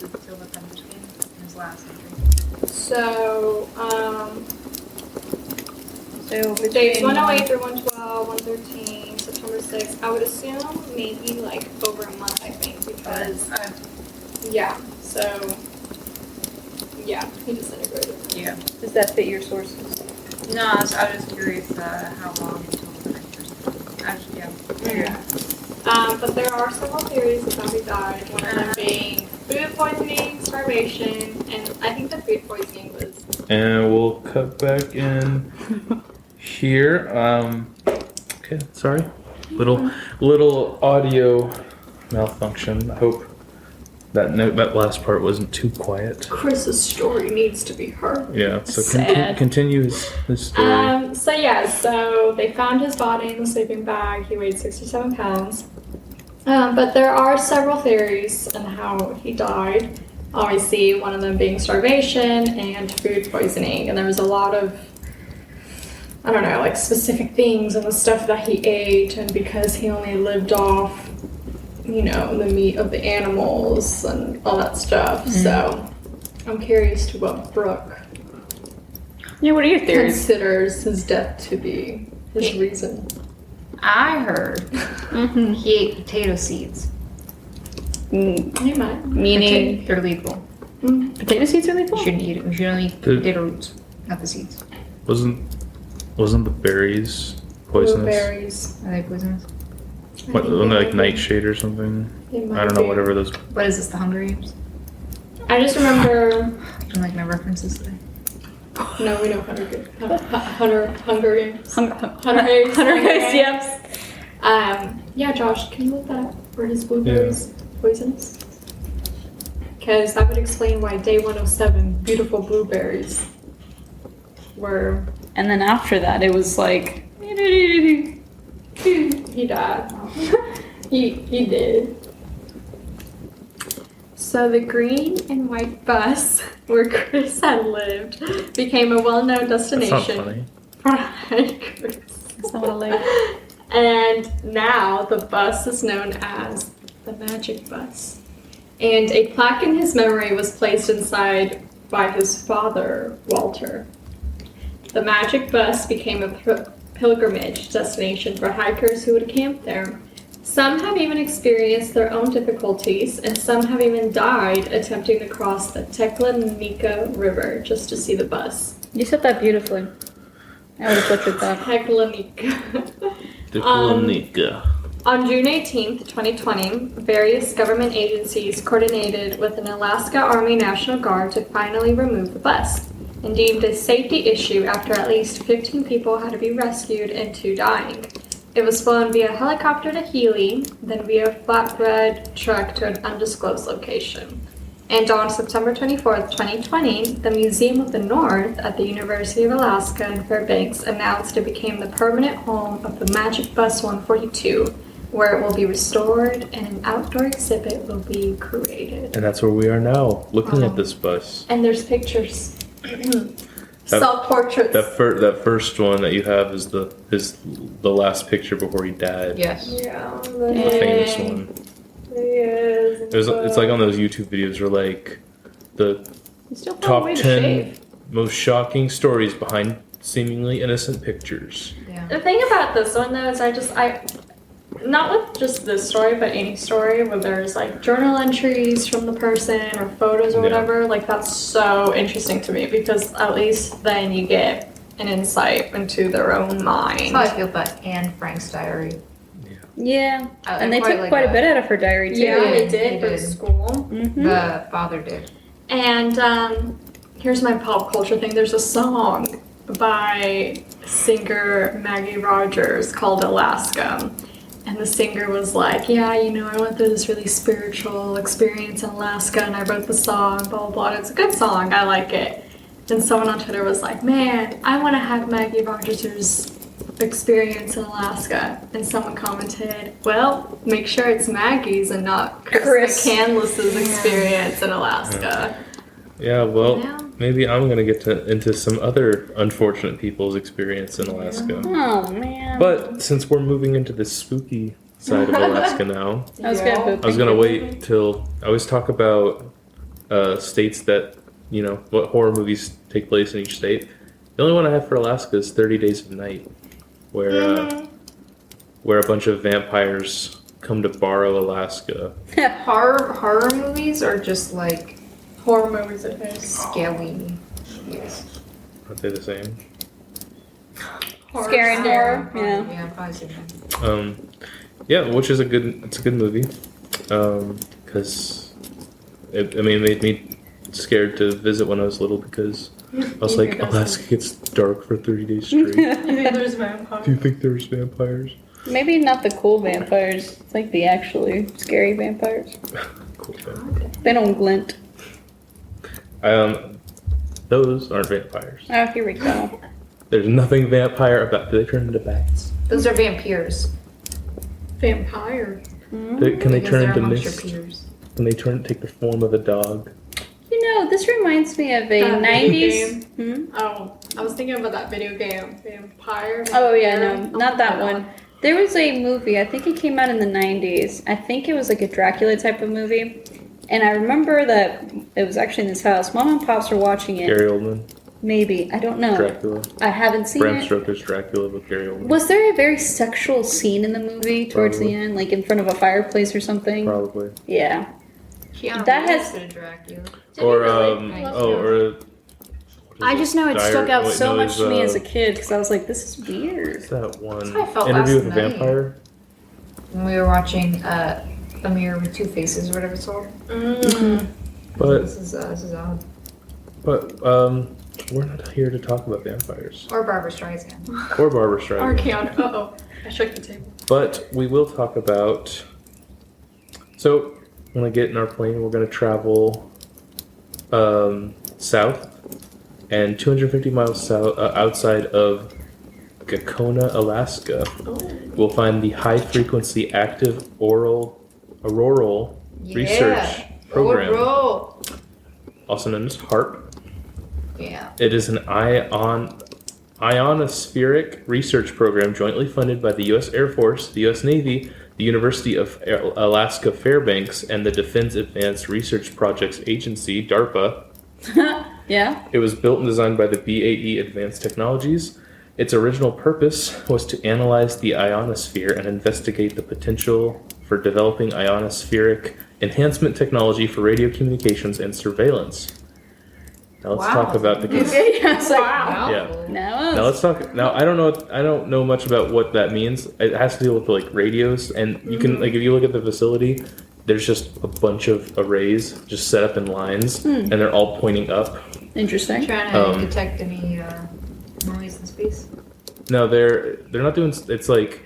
until the thunder came? His last entry. So days 108 through 112, 113, September 6th. I would assume maybe like over a month, I think, because, yeah, so, yeah, he disintegrated. Yeah. Does that fit your sources? No, I was just curious how long until the Actually, yeah. But there are several theories of how he died. One of them being food poisoning, starvation, and I think the food poisoning was. And we'll cut back in here. Okay, sorry. Little audio malfunction. I hope that last part wasn't too quiet. Chris's story needs to be heard. Yeah, so Sad. continue his story. So they found his body in the sleeping bag. He weighed 67 pounds. But there are several theories on how he died. Obviously, one of them being starvation and food poisoning. And there was a lot of, I don't know, like specific things and the stuff that he ate, and because he only lived off, you know, the meat of the animals and all that stuff. So I'm curious to what Brooke Yeah, what are your theories? considers his death to be his reason. I heard he ate potato seeds. He might. Meaning They're legal. potato seeds are You legal? shouldn't eat it. You should only eat The- potato roots, not the seeds. Wasn't the berries poisonous? Blueberries. Are they poisonous? What, wasn't it like nightshade or something? It might I don't know, be. whatever those. What is this, the Hunger Games? I just remember. I don't like my references today. No, we know Hunger Games. Hunger Games. Hunter Hayes. Hayes, yep. Yeah, Josh, can you look that up? Were his blueberries poisonous? Because that would explain why day 107 beautiful blueberries were. And then after that, it was like. He died. he did. So the green and white bus where Chris had lived became a well-known That's not destination funny. for hikers. That's not what I like. And now the bus is known as the Magic Bus. And a plaque in his memory was placed inside by his father, Walter. The Magic Bus became a pilgrimage destination for hikers who would camp there. Some have even experienced their own difficulties, and some have even died attempting to cross the Teklanika River just to see the bus. You said that beautifully. I would have butchered that. Teklanika. Diplonica. On June 18th, 2020, various government agencies coordinated with an Alaska Army National Guard to finally remove the bus, and deemed a safety issue after at least 15 people had to be rescued and 2 dying. It was flown via helicopter to Healy, then via flatbed truck to an undisclosed location. And on September 24th, 2020, the Museum of the North at the University of Alaska in Fairbanks announced it became the permanent home of the Magic Bus 142, where it will be restored and an outdoor exhibit will be created. And that's where we are now, looking at this bus. And there's pictures. Self-portraits. That first one that you have is the last picture before he died. Yes. Yeah, The famous one. It is. It's like on those YouTube videos where like the You still found a top way to 10 shave. most shocking stories behind seemingly innocent pictures. Yeah. The thing about this one though is I not with just this story, but any story where there's like journal entries from the person or photos or Yeah. whatever, like that's so interesting to me because at least then you get an insight into their own mind. That's how I feel about Anne Frank's diary. Yeah. I And they quite took like quite a that. bit out of her diary, too. Yeah, they They did for did. school. Mm-hmm. The father did. And here's my pop culture thing. There's a song by singer Maggie Rogers called Alaska. And the singer was like, yeah, you know, I went through this really spiritual experience in Alaska and I wrote the song, blah, blah, blah. And it's a good song. I like it. And someone on Twitter was like, man, I want to have Maggie Rogers' experience in Alaska. And someone commented, well, make sure it's Maggie's and not Chris McCandless's experience in Alaska. Yeah, well, Yeah. maybe I'm gonna get into some other unfortunate people's experience in Alaska. Oh, man. But since we're moving into the spooky side of Alaska now, I was gonna poop. I was gonna wait till I always talk about states that, you know, what horror movies take place in each state. The only one I have for Alaska is 30 Days of Night, where a bunch of vampires come to borrow Alaska. Horror movies are just like Horror movies it is. scary movies. Aren't they the same? Scary horror. Yeah. Yeah, I've probably seen that. Yeah, which is it's a good movie. Because it made me scared to visit when I was little because I was like, Alaska gets dark for 30 days straight. You think there's vampires? Do you think there's vampires? Maybe not the cool vampires. It's like the actually scary vampires. Cool vampires. They don't glint. Those aren't vampires. Oh, here we go. There's nothing vampire about. Do they turn into bats? Those are vampires. Vampire. Can they Because turn they're into amongst your mist? peers. Can they take the form of a dog? You know, this reminds me of a That video 90s. game. Oh, I was thinking about that video game, Vampire. Oh, yeah, no, Vampire. not Oh that my one. God. There was a movie, I think it came out in the 90s. I think it was like a Dracula type of movie. And I remember that it was actually in this house. Mom and Pops were watching it. Gary Oldman, Maybe. I don't know. Dracula. I haven't seen Bram it. Stoker's Dracula with Gary Oldman. Was there a very sexual scene in the movie towards Probably. the end? Like in front of a fireplace or something? Probably. Yeah. Keanu That Reeves has- did Dracula. Or really? I just know it stuck out so much to me as a What's kid because I was like, this is weird. that one? how I felt Interview last with a night. Vampire? When we were watching A Mirror with Two Faces, or whatever it's called. But This is odd. we're not here to talk about vampires Or Barbara Streisand. or Barbara Or Streisand. Keanu. Uh-oh. I shook the table. But we will talk about. So when I get in our plane, we're going to travel south, and 250 miles south outside of Gakona, Alaska, we'll find the high frequency active auroral research program, Roll. also known as HARP. Yeah. It is an ionospheric research program jointly funded by the U.S. Air Force, the U.S. Navy, the University of Alaska Fairbanks, and the Defense Advanced Research Projects Agency, DARPA. Yeah? It was built and designed by the BAE Advanced Technologies. Its original purpose was to analyze the ionosphere and investigate the potential for developing ionospheric enhancement technology for radio communications and surveillance. Now let's talk about the Okay, I was like, Wow. Yeah. no. Now let's talk. Now I don't know much about what that means. It has to deal with like radios, and you can like if you look at the facility, there's just a bunch of arrays just set up in lines, and they're all pointing up. Interesting. Trying to detect any noise in space. No, they're not doing. It's like,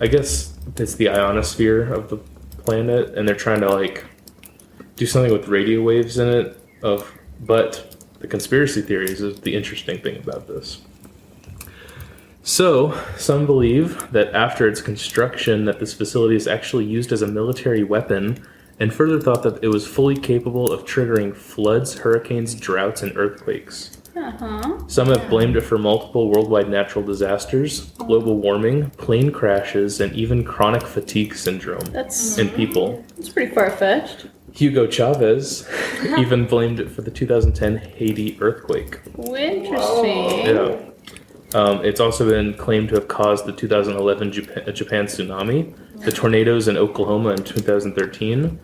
I guess it's the ionosphere of the planet, and they're trying to like do something with radio waves in it. But the conspiracy theories is the interesting thing about this. So some believe that after its construction, that this facility is actually used as a military weapon, and further thought that it was fully capable of triggering floods, hurricanes, droughts, and earthquakes. Uh-huh. Some have blamed it for multiple worldwide natural disasters, global warming, plane crashes, and even chronic fatigue syndrome That's in people. pretty far-fetched. Hugo Chavez even blamed it for the 2010 Haiti earthquake. Interesting. Yeah. It's also been claimed to have caused the 2011 Japan tsunami, the tornadoes in Oklahoma in 2013,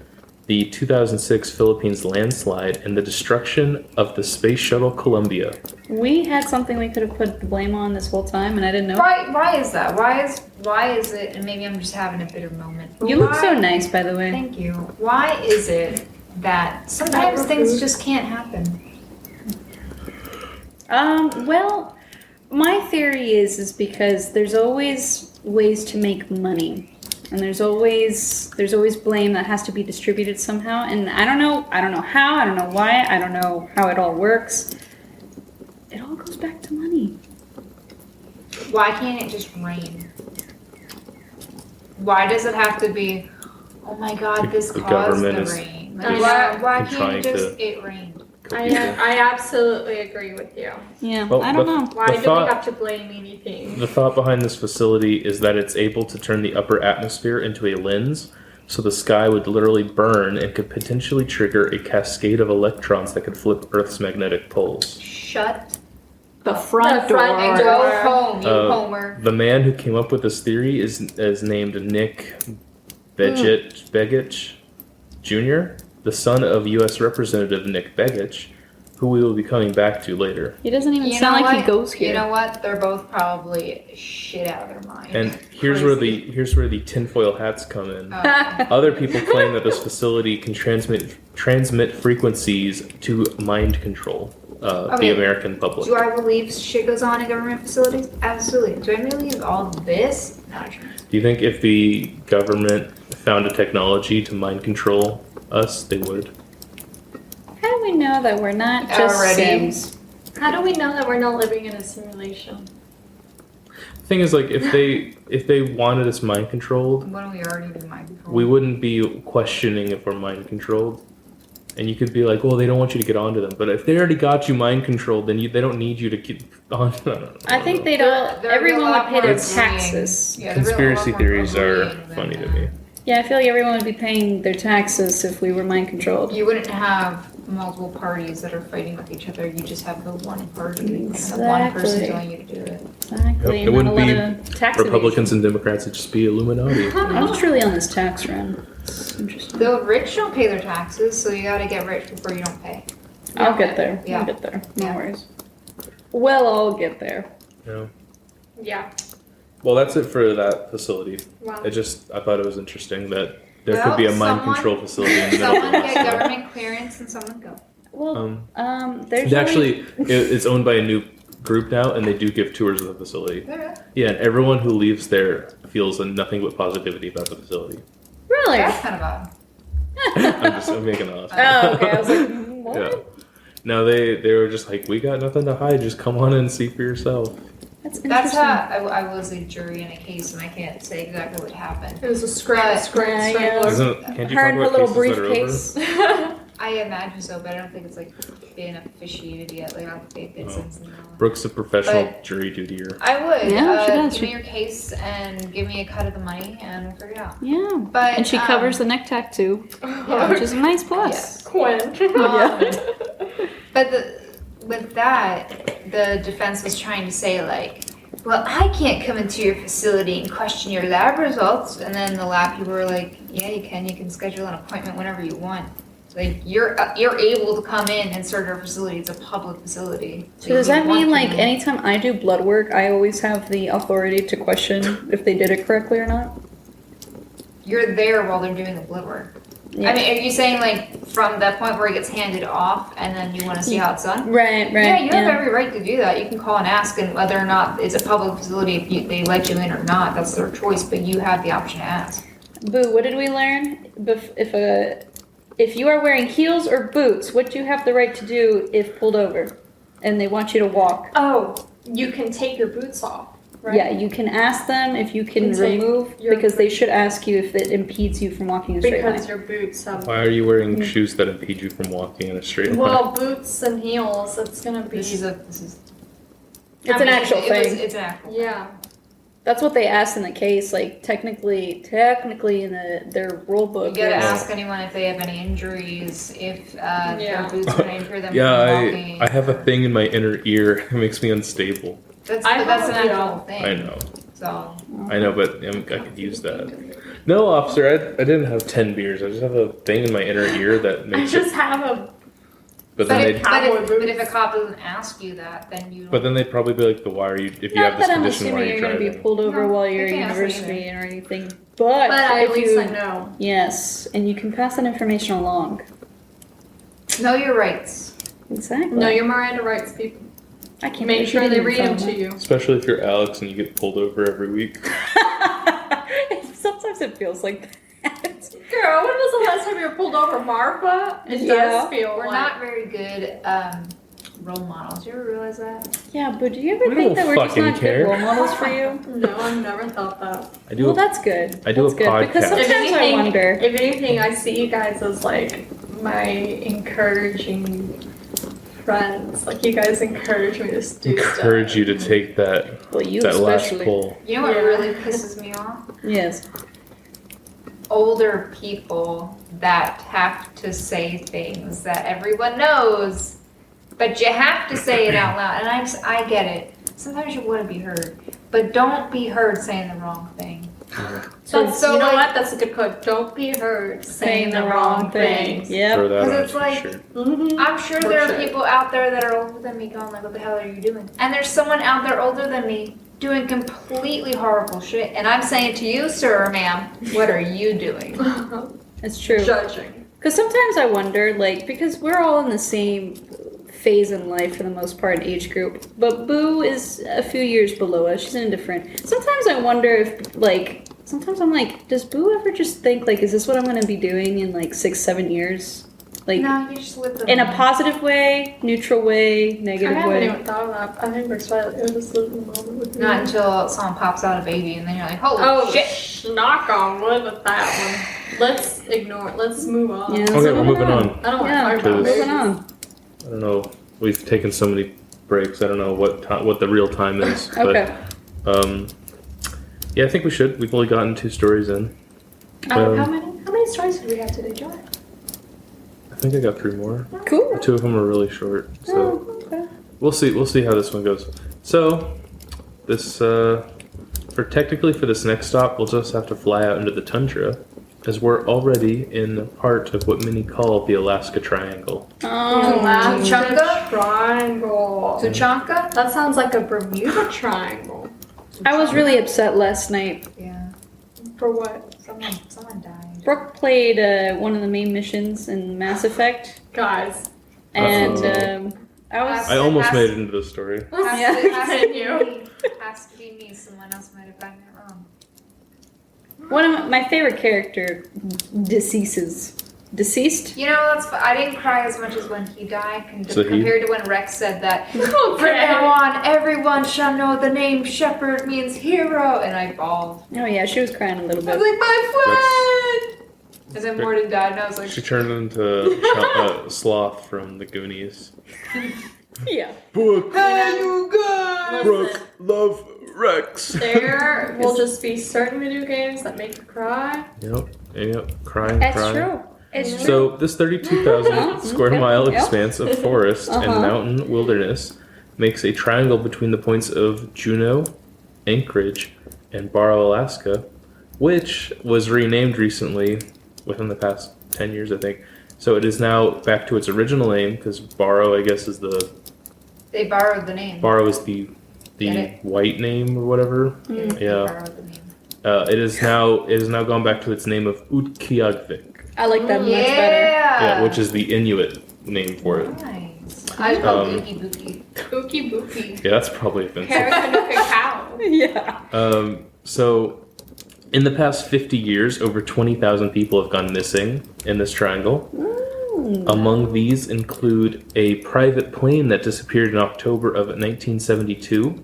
the 2006 Philippines landslide, and the destruction of the space shuttle Columbia. We had something we could have put the blame on this whole time, and I didn't know. Why is that? Why is it? And maybe I'm just having a bitter moment. You look so Why- nice, by the way. Thank you. Why is it that sometimes things just can't happen? Well, my theory is because there's always ways to make money. And there's always blame that has to be distributed somehow. And I don't know how, I don't know why, I don't know how it all works. It all goes back to money. Why can't it just rain? Why does it have to be, oh my god, this The caused the government is- rain? I Like, know. why I'm can't trying it just, to- it rained? I absolutely agree with you. Yeah, Well, I don't know. Why The do we thought- have to blame anything? The thought behind this facility is that it's able to turn the upper atmosphere into a lens, so the sky would literally burn and could potentially trigger a cascade of electrons that could flip Earth's magnetic poles. Shut The front The front door. and door. go home, you Uh, homer. The man who came up with this theory is named Nick Begich Jr., the son of U.S. Representative Nick Begich, who we will be coming back to later. He doesn't even You sound know like what? he goes here. You know what? They're both probably shit out of their mind. And here's where the tinfoil hats come in. Oh. Other people claim that this facility can transmit frequencies to mind control the Okay. American public. Do I believe shit goes on in government facilities? Absolutely. Do I believe all of this? Not a chance. Do you think if the government found a technology to mind control us, they would? How do we know that we're not just Already. Sims? How do we know that we're not living in a simulation? The thing is, like, if they wanted us mind controlled, Wouldn't we already be mind controlled? we wouldn't be questioning if we're mind controlled. And you could be like, well, they don't want you to get onto them. But if they already got you mind controlled, then they don't need you to keep on. I think they'd all. They're Everyone a would lot pay their more taxes. Yeah, they're a lot Conspiracy more theories are bullying than funny to that. me. Yeah, I feel like everyone would be paying their taxes if we were mind controlled. You wouldn't have multiple parties that are fighting with each other. You just have the one party, and the one person Exactly. telling you to do it. Exactly. It and wouldn't not a be lot of tax Republicans and Democrats, it'd just be Illuminati. evasion. I'm just really on this tax run. It's interesting. The rich don't pay their taxes, so you gotta get rich before you don't pay. I'll get there. Yeah. I'll get there. No Yeah. worries. Well, I'll get there. Yeah. Yeah. Well, that's it for that facility. Wow. I thought it was interesting that there Well, could be a mind someone- control facility in the middle of Someone get Alaska. government clearance and someone go. Well, there's Actually, it's owned by a new group now, and they do give tours of the facility. Really? Yeah, and everyone who leaves there feels nothing but positivity about the facility. Really? That's kind of odd. I'm making a Oh, okay. I was like, what? Yeah. No, they were just like, we got nothing to hide. Just come on in and see for yourself. That's That's interesting. how I was a jury in a case, and I can't say exactly what happened. It was a But- Yeah. Can't you Her talk and her about little cases that are over? briefcase. I imagine so, but I don't think it's like been officiated yet. Like I don't think it's since now. Brooke's a professional But- jury dutier. I would. Yeah, she does. Give me your case and give me a cut of the money, and we'll figure it out. Yeah. But And she covers the neck tattoo, Yeah. which is a nice plus. Yes. Quinn. But with that, the defense was trying to say like, well, I can't come into your facility and question your lab results. And then the lab people were like, yeah, you can. You can schedule an appointment whenever you want. Like you're able to come in and search our facility. It's a public facility. So does you that want mean to like know. anytime I do blood work, I always have the authority to question if they did it correctly or not? You're there while they're doing the blood work? Yeah. I mean, are you saying like from that point where it gets handed off and then you want to see how it's done? Right, right. Yeah, you have every right to do that. You can call and ask, and whether or not it's a public facility, if they let you in or not, that's their choice. But you have the option to ask. Boo, what did we learn? If you are wearing heels or boots, what do you have the right to do if pulled over and they want you to walk? Oh, you can take your boots off, right? Yeah, you can ask them if you can You can take remove, your- because they should ask you if it impedes you from walking a straight Because line. your boots have. Why are you wearing shoes that impede you from walking in a straight line? Well, boots and heels, it's gonna be. This is. It's I an mean, actual thing. It's an actual. Yeah. That's what they asked in the case. Like technically in their rule You book. gotta is- ask anyone if they have any injuries, if Yeah. their boots are gonna injure them Yeah, from walking. I have a thing in my inner ear. It makes me unstable. That's I that's an have, actual thing. I know. So I know, but I could use that. No, officer, I didn't have 10 beers. I just have a thing in my inner ear that I makes just it. have a. But But then if, they. but if a cop doesn't ask you that, then you. But then they'd probably be like, "But why are you? If you Not have this that I'm condition, why are assuming you you're going to be driving?" pulled over No, while they you're at can't ask university or anything. But, But at if least you, I know. Yes, and you can pass that information along. Know your rights. Exactly. Know your Miranda rights, people. I can't Make believe sure you they didn't read them tell to me. you. Especially if you're Alex and you get pulled over every week. Sometimes it feels like that. Girl, when was the last time you were pulled over, Marfa? It Yeah. does feel We're like. not very good role models. You ever realize that? Yeah, but do you ever We think don't that we're just fucking not care. good role models for you? No, I've never thought that. I do. Well, that's good. I do That's a good because podcast. sometimes I wonder. If anything, I see you guys as like my encouraging friends. Like you guys encourage me to do encourage stuff. you to take that Well, you that last especially. pull. You know what Yeah. really pisses me off? Yes. Older people that have to say things that everyone knows, but you have to say it out loud. And I get it. Sometimes you want to be heard, but don't be heard saying the wrong thing. That's, So, you know like- what? That's a good quote. Don't be heard saying the wrong things. Yep. Throw that 'Cause on it's a like- t-shirt. Mm-hmm. I'm sure For there are sure. people out there that are older than me going like, what the hell are you doing? And there's someone out there older than me doing completely horrible shit. And I'm saying to you, sir or ma'am, what are you doing? It's true. Judging. Because sometimes I wonder, like, because we're all in the same phase in life for the most part, age group, but Boo is a few years below us. She's in a different. Sometimes I wonder if, like, sometimes I'm like, does Boo ever just think, like, is this what I'm going to be doing in, like, 6-7 years? Like, No, you just live the in a moment. positive way, neutral way, I negative haven't way? even thought of that. I think we're it was just living the moment with Not me. until someone pops out a baby and then you're like, holy Oh shit. shit! Knock on wood with that one. Let's ignore it. Let's move on. Yeah, Okay, we're moving on. I don't want Yeah, to talk about Because- moving babies. on. I don't know. We've taken so many breaks. I don't know what the real time is. Okay. But, yeah, I think we should. We've only gotten 2 stories in. How many stories did we have today, Joy? I think I got 3 more. Cool. 2 of them are really short. So Oh, okay. we'll see. We'll see how this one goes. So this for this next stop, we'll just have to fly out into the tundra, as we're already in part of what many call the Alaska Triangle. Oh, Chunga? Triangle. Tuchanka? That sounds like a Bermuda Triangle. I was really upset last night. Yeah. For what? Someone died. Brooke played one of the main missions in Mass Effect, Guys. and Uh-oh. I was. I almost made it into the story. Yeah. Has to be me. Someone else might have gotten it wrong. One of my favorite character deceased. You know, I didn't cry as much as when he died So he- compared to when Rex said that. From Okay. now on, everyone shall know the name Shepherd means hero, and I bawled. Oh yeah, she was crying a little I was bit. like, my friend! And then Morden died, and I was like, She turned into Sloth from the Goonies. Yeah. Brooke, hey, you guys! Listen, love Rex. there will just be certain video games that make you cry. Yep, crying, That's crying. true. It's true. So this 32,000 square Yep, mile yep. expanse of forest and Uh-huh. mountain wilderness makes a triangle between the points of Juneau, Anchorage, and Barrow, Alaska, which was renamed recently within the past 10 years, I think. So it is now back to its original name because Barrow, I guess, is They borrowed the name. Barrow is the Get it? white name or whatever. They Yeah. borrowed the name. It is now gone back to its name of Utqiagvik. I like that much better. Yeah, which is the Inuit name for it. Nice. I call Um, it Ookie Bookie. Ookie bookie. Yeah, that's probably offensive. Caracanuka cow. Yeah. So, in the past 50 years, over 20,000 people have gone missing in this triangle. Among these include a private plane that disappeared in October of 1972.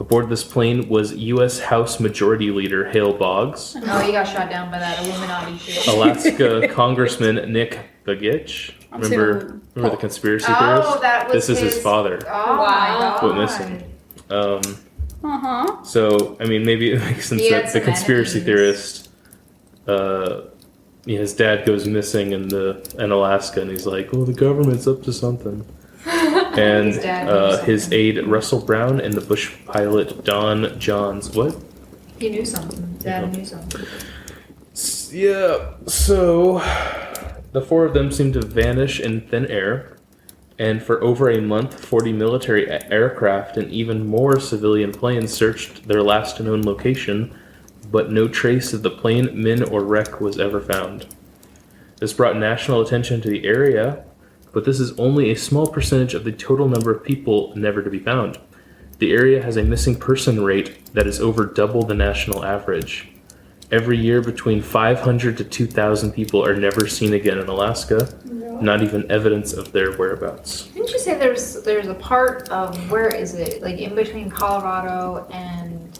Aboard this plane was U.S. House Majority Leader Hale Boggs, Oh, he got shot down by that Illuminati shit. Alaska Congressman Nick Begich. I'm Remember the conspiracy Oh, theorist? that was This is his father. Oh Wow. my Went god. missing. Uh-huh. So, I mean, maybe it makes sense He had that the some conspiracy enemies. theorist, his dad goes missing in Alaska, and he's like, "Oh, the government's up to something." And His dad knew his something. aide Russell Brown and the bush pilot Don Johns. What? He knew something. Dad knew something. Yeah. So, the 4 of them seem to vanish in thin air. And for over a month, 40 military aircraft and even more civilian planes searched their last known location, but no trace of the plane, men, or wreck was ever found. This brought national attention to the area, but this is only a small percentage of the total number of people never to be found. The area has a missing person rate that is over double the national average. Every year, between 500 to 2,000 people are never seen again in Alaska, not even evidence of their whereabouts. Didn't you say there's a part of, where is it? Like in between Colorado and,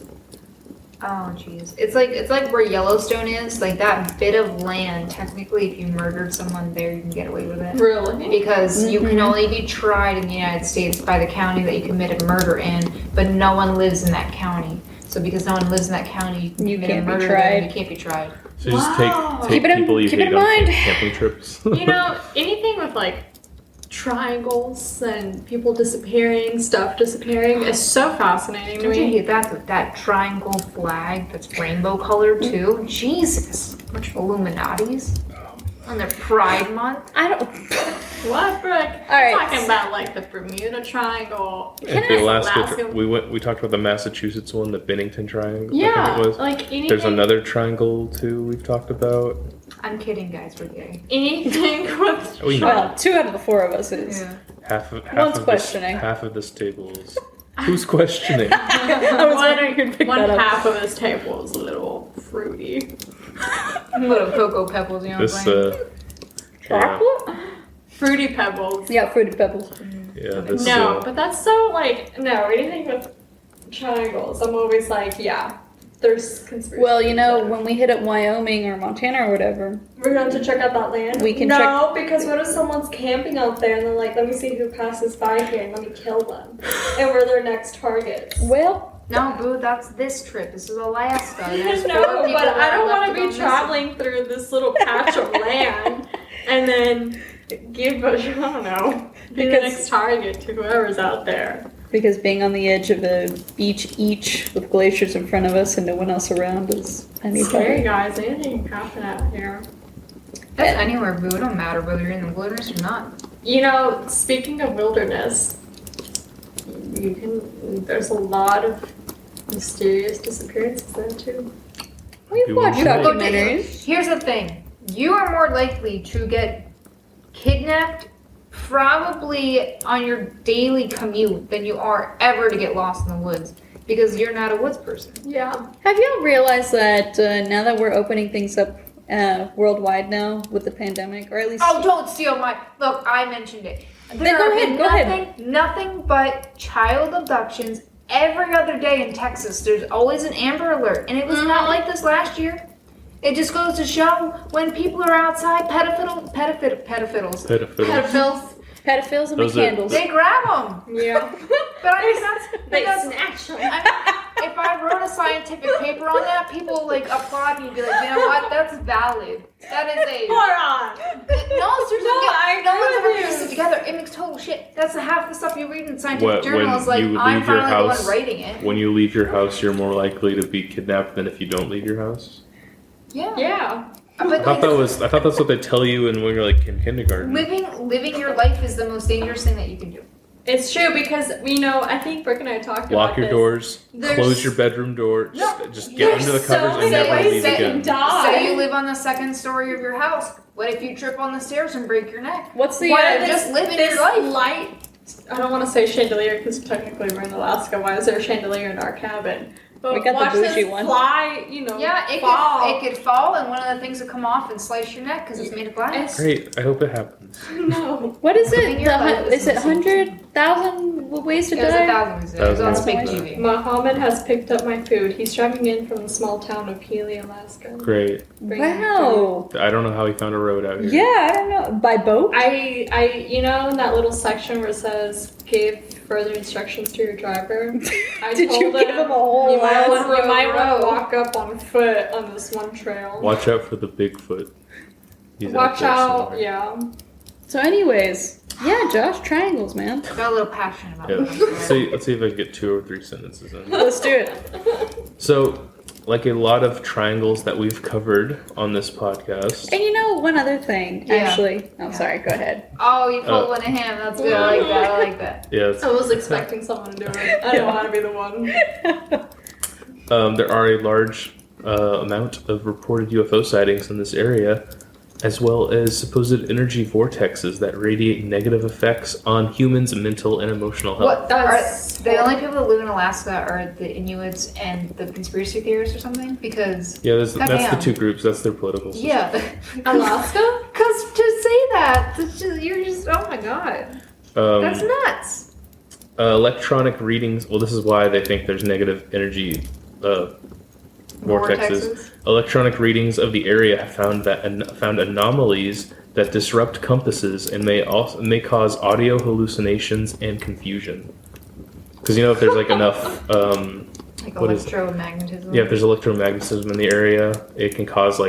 oh jeez. It's like where Yellowstone is, like that bit of land, technically if you murdered someone there, you can get away with it. Really? Because you can only be tried in the United States by the county that you committed murder in, but no one lives in that county. So because no one lives in that county, you You commit can't be murder tried. there, you can't be tried. So just Wow. take Keep it in- people you keep it hate in on mind. camping trips. You know, anything with like triangles and people disappearing, stuff disappearing. It's so fascinating to Don't you me. hate that triangle flag that's rainbow colored too? Jesus, bunch of Illuminatis on their Pride Month. I don't. What, Brooke? right. I'm talking about like the Bermuda Triangle. And the Alaska, we talked about the Massachusetts one, the Bennington Triangle. I Yeah, think it was. like anything. There's another triangle too we've talked about. I'm kidding, guys. We're gay. Anything with We know. Well, 2 out of the 4 of us is. Yeah. One's questioning. Half of this table is. Who's questioning? I was wondering who'd pick one that up. half of this table is a little fruity. Little cocoa pebbles, you know This what I'm saying? Chocolate? Fruity Pebbles. Yeah, fruity pebbles. Yeah, this No, but that's so like no anything with triangles. I'm always like, yeah, there's conspiracy. Well, you know, when we hit up Wyoming or Montana or whatever, we're going to check out that land. We can no, because what if someone's camping out there and they're like, let me see who passes by here and let me kill them, and we're their next targets. well, No, boo, that's this trip. This is Alaska. There's No, 4 people but I that don't left want to go be missing. traveling through this little patch of land and then give I don't know, be the Because- next target to whoever's out there. because being on the edge of a beach each with glaciers in front of us and no one else around is any Scary better. guys, anything can happen out here. That's anywhere, boo. It don't matter whether you're in the wilderness or not. You know, speaking of wilderness, there's a lot of mysterious disappearances there too. We've You watched will. documentaries. Here's the thing. You are more likely to get kidnapped probably on your daily commute than you are ever to get lost in the woods because you're not a woods person. Yeah. Have y'all realized that now that we're opening things up worldwide now with the pandemic, or at least Oh, don't steal my... Look, I mentioned it. Then go ahead, go ahead. Nothing but child abductions every other day in Texas. There's always an Amber Alert, and it was not like this last year. It just goes to show when people are outside, pedophiles, Pedophiles. pedophiles and Those are- candles. they grab them. Yeah. But I mean, that's snatch them. I mean, if I wrote a scientific paper on that, people like applaud me and be like, you know what? That's valid. That is a Hold on. no, seriously. I No one's agree ever with pieced you. it together. It makes total shit. That's half the stuff you read in scientific What, journals. when Like you I'm leave your finally the house- one writing it. When you leave your house, you're more likely to be kidnapped than if you don't leave your house. Yeah. Yeah. But I thought that's what they tell you when you're like in kindergarten. living your life is the most dangerous thing that you can do. It's true because, you know, I think Brooke and I talked Lock about your this. doors. There's- Close your bedroom door. Just get there's under the so covers and many never ways leave that again. you die. Say you live on the second story of your house. What if you trip on the stairs and break your neck? What's the Why Yeah, this, just living this your life. light? I don't want to say chandelier because technically we're in Alaska. Why is there a chandelier in our cabin? But We got the watch bougie this one. fly, you know, Yeah, fall. it could fall, and one of the things would come off and slice your neck because it's made of glass. Great. I hope it happens. No. What is Living it? your life Is it is 100,000 ways to There's die? 1,000. It was on Big Thousands. TV. Muhammad has picked up my food. He's driving in from the small town of Healy, Alaska. Great. Bringing Wow. I don't know how he found a road out here. Yeah, I don't know. By boat? you know, in that little section where it says give further instructions to your driver. I Did you told give him a whole You might ass want road. to walk up on foot on this one trail. Watch out for the Bigfoot. He's Watch there out, somewhere. yeah. So, anyways, yeah, Josh, triangles, man. Got a little passion about Yeah. it. Let's see if I can get 2 or 3 sentences in. Let's do it. So, like a lot of triangles that we've covered on this podcast, And you know, one other thing, Yeah. actually. Oh, Yeah. sorry, go ahead. Oh, you pulled one of him. That's good. I like that. I like that. yeah, I was expecting someone to do it. I don't want to be the one. there are a large amount of reported UFO sightings in this area, as well as supposed energy vortexes that radiate negative effects on humans' mental and emotional health. What? That's- The only people that live in Alaska are the Inuits and the conspiracy theorists or something? Because, Yeah, that's the Goddamn. 2 groups. That's their political system. yeah. Alaska? Because to say that, you're just, oh my god. That's nuts. Electronic readings. Well, this is why they think there's negative energy vortexes. Electronic readings of the area have found anomalies that disrupt compasses and may cause audio hallucinations and confusion. Because you know, if there's like enough, Like what is it? electromagnetism. yeah, if there's electromagnetism in the area, it can cause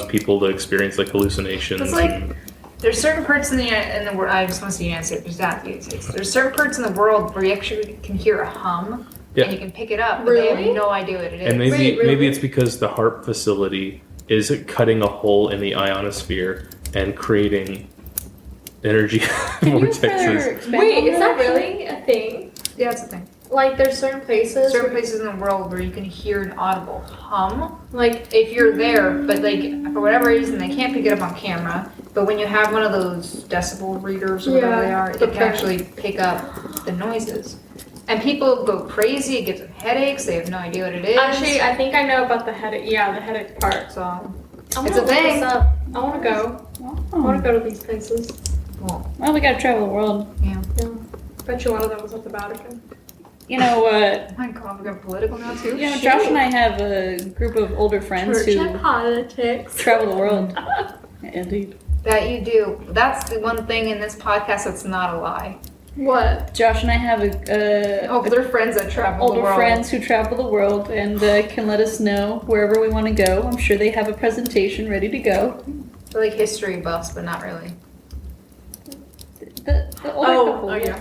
people to experience like hallucinations. It's like, and There's certain parts in the world. I just want to see the answer. Just ask the United States. There's certain parts in the world where you actually can hear a hum, Yeah. and you can pick it up, but they Really? have no idea what it is. And maybe Wait, really? maybe it's because the HARP facility is cutting a hole in the ionosphere and creating energy vortexes. Wait, is that really a thing? Yeah, that's the thing. Like, there's certain places. Certain places in the world where you can hear an audible hum. Like, If you're there, but like for whatever reason they can't pick it up on camera. But when you have one of those decibel readers or whatever Yeah, they are, it the can actually pick up the noises. And people go crazy. It gives them headaches. They have no idea what it is. actually, I think I know about the headache. Yeah, the headache part. So I It's wanna a look thing. this up. I want to go. I want to go to these places. Well, we gotta travel the world. yeah. Yeah. Bet you one of them was at the Vatican. You know, Oh my God, we're going political now too. you know, Josh and I have a group of older friends Church who and politics. travel the world. Indeed. That you do. That's the one thing in this podcast that's not a lie. What? Josh and I have a Older friends that travel the older world. friends who travel the world and can let us know wherever we want to go. I'm sure they have a presentation ready to go. They're like history buffs, but not really. The older couple. Oh yeah.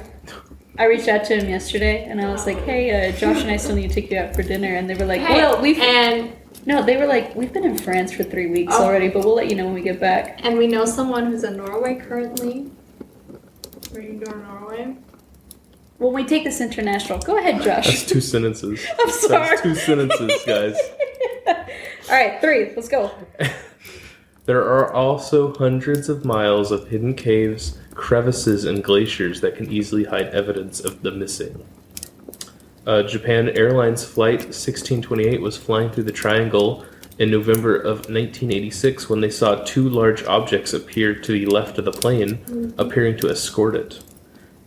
I reached out to him yesterday and I was like, hey, Josh and I still need to take you out for dinner. And they were like, Hey, well, and they were like, we've been in France for 3 weeks Oh. already, but we'll let you know when we get back. and we know someone who's in Norway currently. Are you going to Norway? When we take this international, go ahead, Josh. That's 2 sentences. I'm sorry. That's 2 sentences, guys. All right, 3. Let's go. There are also hundreds of miles of hidden caves, crevices, and glaciers that can easily hide evidence of the missing. Japan Airlines Flight 1628 was flying through the Triangle in November of 1986 when they saw 2 large objects appear to the left of the plane, appearing to escort it.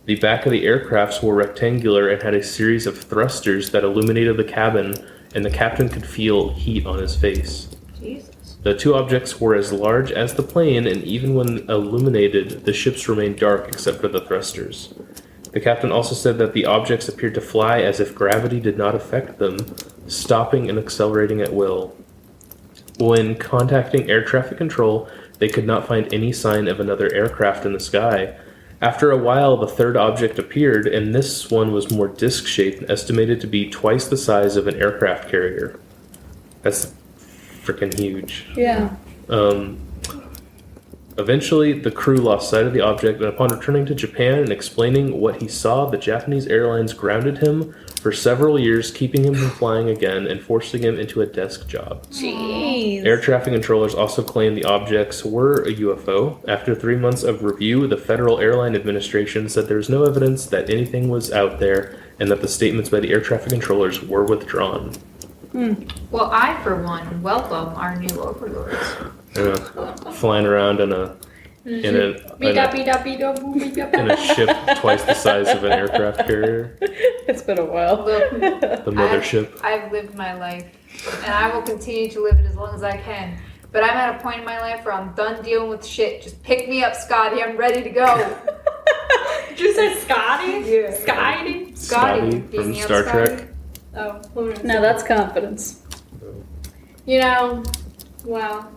The back of the aircrafts were rectangular and had a series of thrusters that illuminated the cabin, and the captain could feel heat on his face. Jesus. The 2 objects were as large as the plane, and even when illuminated, the ships remained dark except for the thrusters. The captain also said that the objects appeared to fly as if gravity did not affect them, stopping and accelerating at will. When contacting air traffic control, they could not find any sign of another aircraft in the sky. After a while, the 3rd object appeared, and this one was more disc-shaped and estimated to be twice the size of an aircraft carrier. That's freaking huge. Yeah. Eventually, the crew lost sight of the object, and upon returning to Japan and explaining what he saw, the Japanese airlines grounded him for several years, keeping him from flying again and forcing him into a desk job. Jeez. Air traffic controllers also claimed the objects were a UFO. After 3 months of review, the Federal Airline Administration said there was no evidence that anything was out there and that the statements by the air traffic controllers were withdrawn. Well, I, for one, welcome our new overlords. Flying around in a ship twice the size of an aircraft carrier. It's been a while. Look, The mothership. I've lived my life, and I will continue to live it as long as I can. But I'm at a point in my life where I'm done dealing with shit. Just pick me up, Scotty. I'm ready to go. Did you say Scotty? Yeah. Scotty? Scotty Disney from on Star Scotty. Trek. Oh, what No, that's confidence. You know, wow.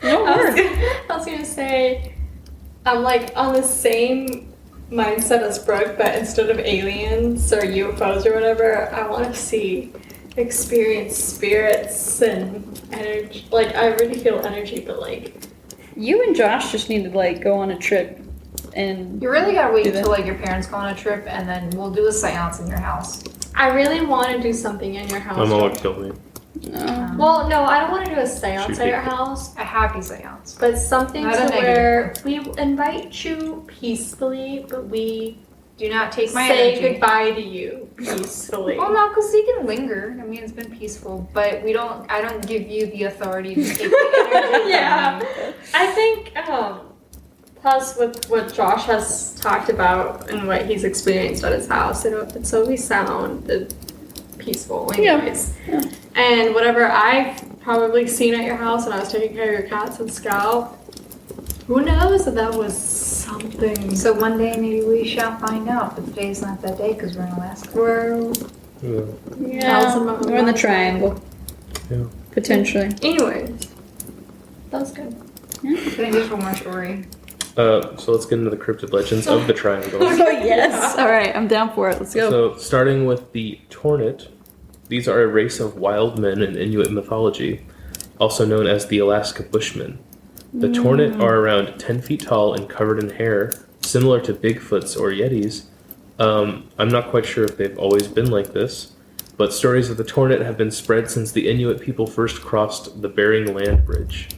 No word. I was gonna say, I'm like on the same mindset as Brooke, but instead of aliens or UFOs or whatever, I want to experience spirits and energy. Like, I really feel energy, but like, You and Josh just need to like go on a trip and You really gotta wait Do that. until like your parents go on a trip, and then we'll do a seance in your house. I really want to do something in your house. My mom would kill me. Well, no, I don't want to do a seance Shoot at your people. house, A happy seance. but something Not a to negative where we invite you peacefully, but we Do not take my say energy. goodbye to you peacefully. Well, no, because he can linger. I mean, it's been peaceful, but we don't. I don't give you the authority to take the energy. Yeah. from me. I think, plus with what Josh has talked about and what he's experienced at his house, it's always sounded peaceful anyways. Yeah. And whatever I've probably seen at your house when I was taking care of your cats and Scout, who knows if that was something. So one day maybe we shall find out. But today's not that day because we're in Alaska. We're, yeah, we're in the triangle. Yeah. Potentially. Anyways, that was good. I think there's one more story. So let's get into the cryptid legends of the triangle. Oh, yes. All right, I'm down for it. Let's go. So, starting with the Tornit, these are a race of wild men in Inuit mythology, also known as the Alaska Bushmen. The Tornit are around 10 feet tall and covered in hair, similar to Bigfoots or Yetis. I'm not quite sure if they've always been like this, but stories of the Tornit have been spread since the Inuit people first crossed the Bering Land Bridge.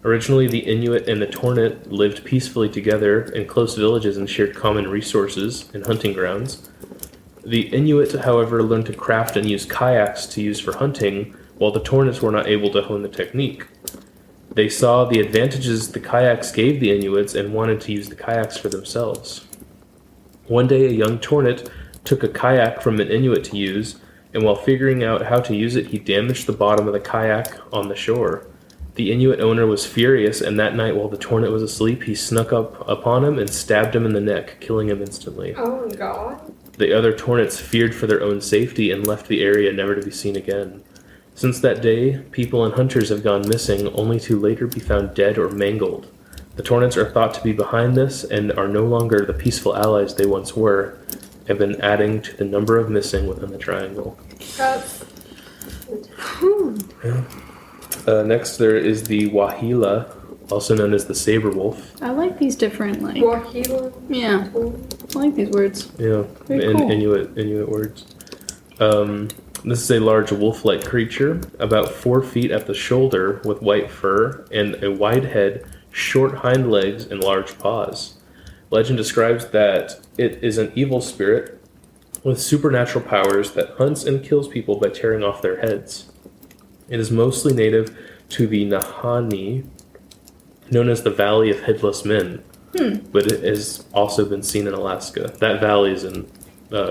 Originally, the Inuit and the Tornit lived peacefully together in close villages and shared common resources and hunting grounds. The Inuit, however, learned to craft and use kayaks to use for hunting, while the Tornits were not able to hone the technique. They saw the advantages the kayaks gave the Inuits and wanted to use the kayaks for themselves. One day, a young Tornit took a kayak from an Inuit to use, and while figuring out how to use it, he damaged the bottom of the kayak on the shore. The Inuit owner was furious, and that night while the Tornit was asleep, he snuck up upon him and stabbed him in the neck, killing him instantly. Oh God. The other Tornits feared for their own safety and left the area never to be seen again. Since that day, people and hunters have gone missing, only to later be found dead or mangled. The Tornits are thought to be behind this and are no longer the peaceful allies they once were, and have been adding to the number of missing within the triangle. That's Next, there is the Wahila, also known as the saber wolf. I like these different, like, Wahila. yeah, I like these words. Yeah, Very cool. Inuit words. This is a large wolf-like creature, about 4 feet at the shoulder, with white fur and a wide head, short hind legs, and large paws. Legend describes that it is an evil spirit with supernatural powers that hunts and kills people by tearing off their heads. It is mostly native to the Nahanni, known as the Valley of Headless Men, but it has also been seen in Alaska. That valley is in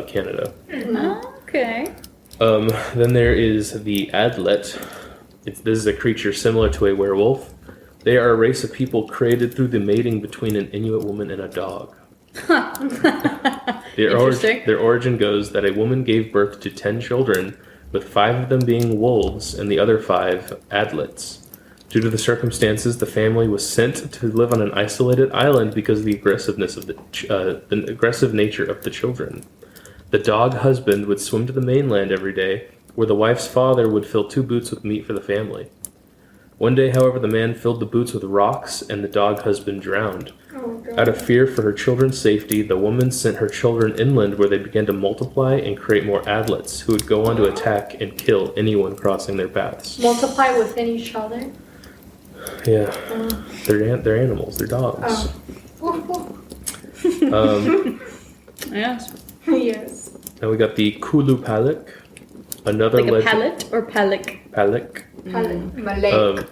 Canada. Okay. Then there is the Adlet. This is a creature similar to a werewolf. They are a race of people created through the mating between an Inuit woman and a dog. Interesting. Their origin goes that a woman gave birth to 10 children, with 5 of them being wolves and the other 5 adlets. Due to the circumstances, the family was sent to live on an isolated island because of the aggressiveness of the aggressive nature of the children. The dog husband would swim to the mainland every day, where the wife's father would fill 2 boots with meat for the family. One day, however, the man filled the boots with rocks, and the dog husband drowned. Oh God. Out of fear for her children's safety, the woman sent her children inland where they began to multiply and create more adlets, who would go on to attack and kill anyone crossing their paths. Multiply within each other. Yeah, they're animals, they're dogs. Oh. Yes. Yes. Now we got the Kulupalik, another Like a legend. palette or palik? Palik. Malek.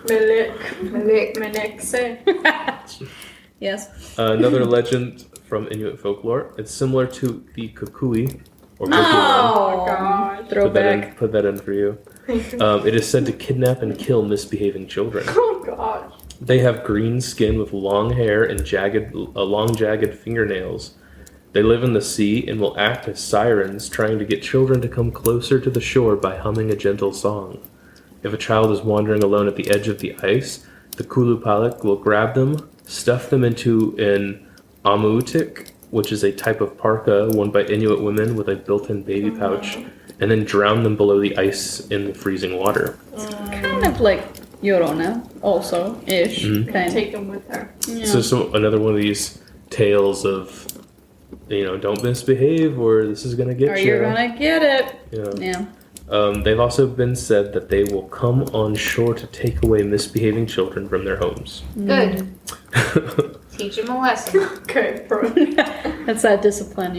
Malek. Menekse. Yes. Another legend from Inuit folklore. It's similar to the Kukui, or Kukui. Oh God. Throwback. Put that in for you. It is said to kidnap and kill misbehaving children. Oh God. They have green skin with long hair and long jagged fingernails. They live in the sea and will act as sirens, trying to get children to come closer to the shore by humming a gentle song. If a child is wandering alone at the edge of the ice, the Kulupalik will grab them, stuff them into an amutik, which is a type of parka worn by Inuit women with a built-in baby pouch, and then drown them below the ice in the freezing water. Kind of like Yorona, also ish. Kind of. Take them with her. Yeah. So another one of these tales of, don't misbehave or this is gonna get Or you. you're gonna get it. Yeah. Yeah. They've also been said that they will come on shore to take away misbehaving children from their homes. Good. Teach them a lesson. Okay, bro. That's that discipline,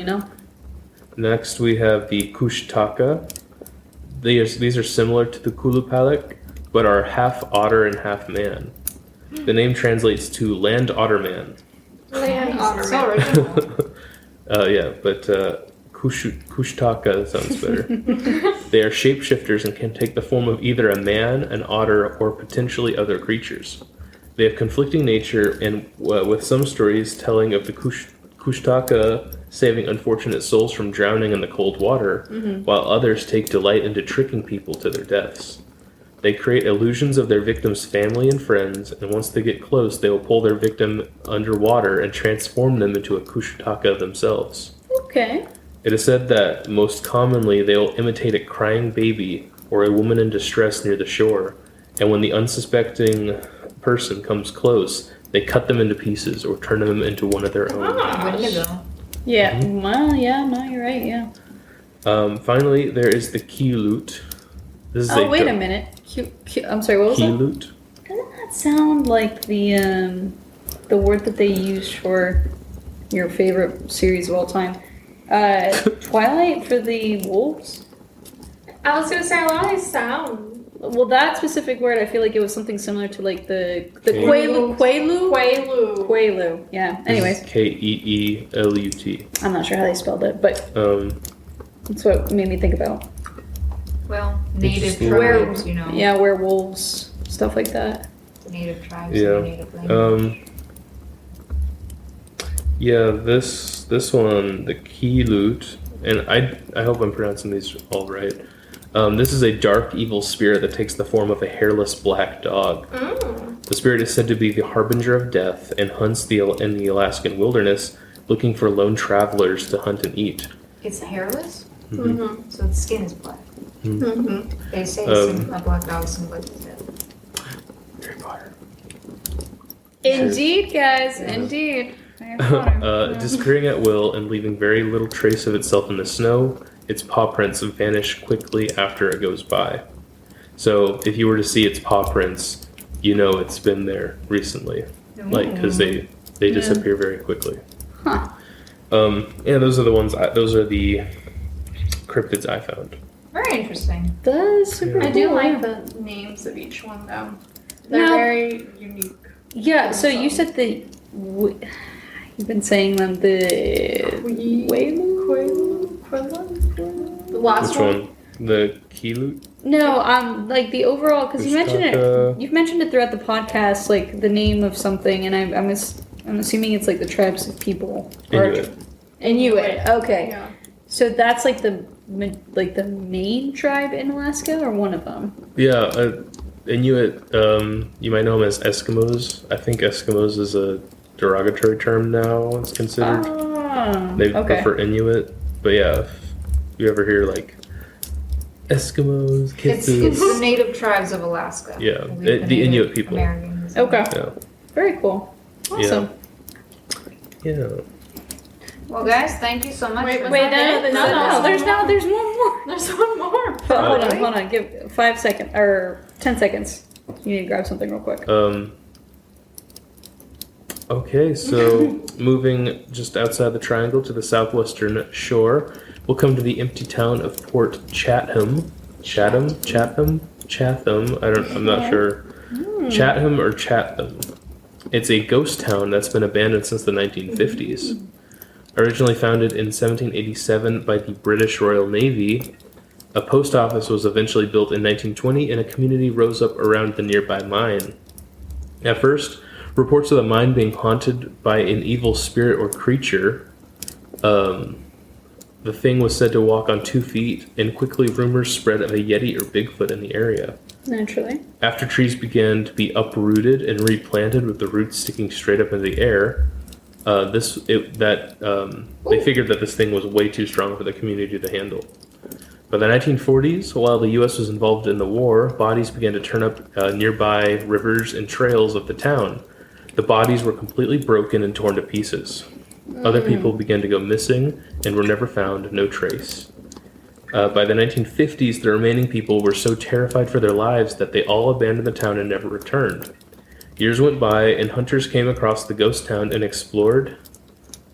Next, we have the Kushtaka. These are similar to the Kulupalik, but are half otter and half man. The name translates to land otter man. Land otter. So original. Kushtaka sounds better. They are shapeshifters and can take the form of either a man, an otter, or potentially other creatures. They have conflicting nature, and with some stories telling of the Kushtaka saving unfortunate souls from drowning in the cold water, while others take delight into tricking people to their deaths. They create illusions of their victim's family and friends, and once they get close, they will pull their victim underwater and transform them into a Kushataka themselves. Okay. It is said that most commonly they will imitate a crying baby or a woman in distress near the shore, and when the unsuspecting person comes close, they cut them into pieces or turn them into one of their own. Wendigo. Yeah. Well, yeah. No, you're right. Yeah. Finally, there is the Kilut. This is Oh, wait a minute. I'm sorry. What was that? Kilut? Doesn't that sound like the word that they used for your favorite series of all time? Twilight for the wolves? I was gonna say a lot of these sound. Well, that specific word, I feel like it was something similar to like the Quaalude. Quaalude. Yeah. Anyways, Keelut. I'm not sure how they spelled it, but that's what it made me think about. Well, native Interesting. tribes, you know. Yeah, werewolves, stuff like that. Native tribes, Yeah. native language. Yeah, this one, the Kilut, and I hope I'm pronouncing these all right. This is a dark, evil spirit that takes the form of a hairless black dog. The spirit is said to be the harbinger of death and hunts in the Alaskan wilderness, looking for lone travelers to hunt and eat. It's hairless, Mm-hmm. so its skin is black. Mm-hmm. They say a black dog symbolizes death. Harry Potter. Indeed, guys. Indeed. Disappearing at will and leaving very little trace of itself in the snow, its paw prints vanish quickly after it goes by. So if you were to see its paw prints, you know it's been there recently, like because they disappear very quickly. Huh. Yeah, those are the ones. Those are the cryptids I found. Very interesting. That is super I cool. do like yeah. the names of each one though. They're Now- very unique. Yeah, so you said the. You've been saying them the. The last Which one. one? The Kilut? No, like the overall, because you mentioned it. Kushtaka. You've mentioned it throughout the podcast, like the name of something, and I'm assuming it's like the tribes of people. Inuit. Inuit. Okay, Yeah. so that's like the main tribe in Alaska, or one of them. Yeah, Inuit. You might know them as Eskimos. I think Eskimos is a derogatory term now. It's considered. They prefer Inuit, but yeah, if you ever hear like Eskimos, kisses. It's the native tribes of Alaska. Yeah, We've the been Inuit people. Americans. Okay, Yeah. very cool. Awesome. Yeah. Well, guys, thank you so much. Wait, for was Wait, that no, it? there's one more. There's one more. Hold on. Give 5 seconds or 10 seconds. You need to grab something real quick. Okay, so moving just outside the triangle to the southwestern shore, we'll come to the empty town of Port Chatham. Chatham. I'm not sure. Chatham or Chatham. It's a ghost town that's been abandoned since the 1950s. Originally founded in 1787 by the British Royal Navy, a post office was eventually built in 1920 and a community rose up around the nearby mine. At first, reports of the mine being haunted by an evil spirit or creature. The thing was said to walk on 2 feet, and quickly rumors spread of a Yeti or Bigfoot in the area. Naturally. After trees began to be uprooted and replanted with the roots sticking straight up into the air, they figured that this thing was way too strong for the community to handle. By the 1940s, while the U.S. was involved in the war, bodies began to turn up nearby rivers and trails of the town. The bodies were completely broken and torn to pieces. Other people began to go missing and were never found, no trace. By the 1950s, the remaining people were so terrified for their lives that they all abandoned the town and never returned. Years went by, and hunters came across the ghost town and explored.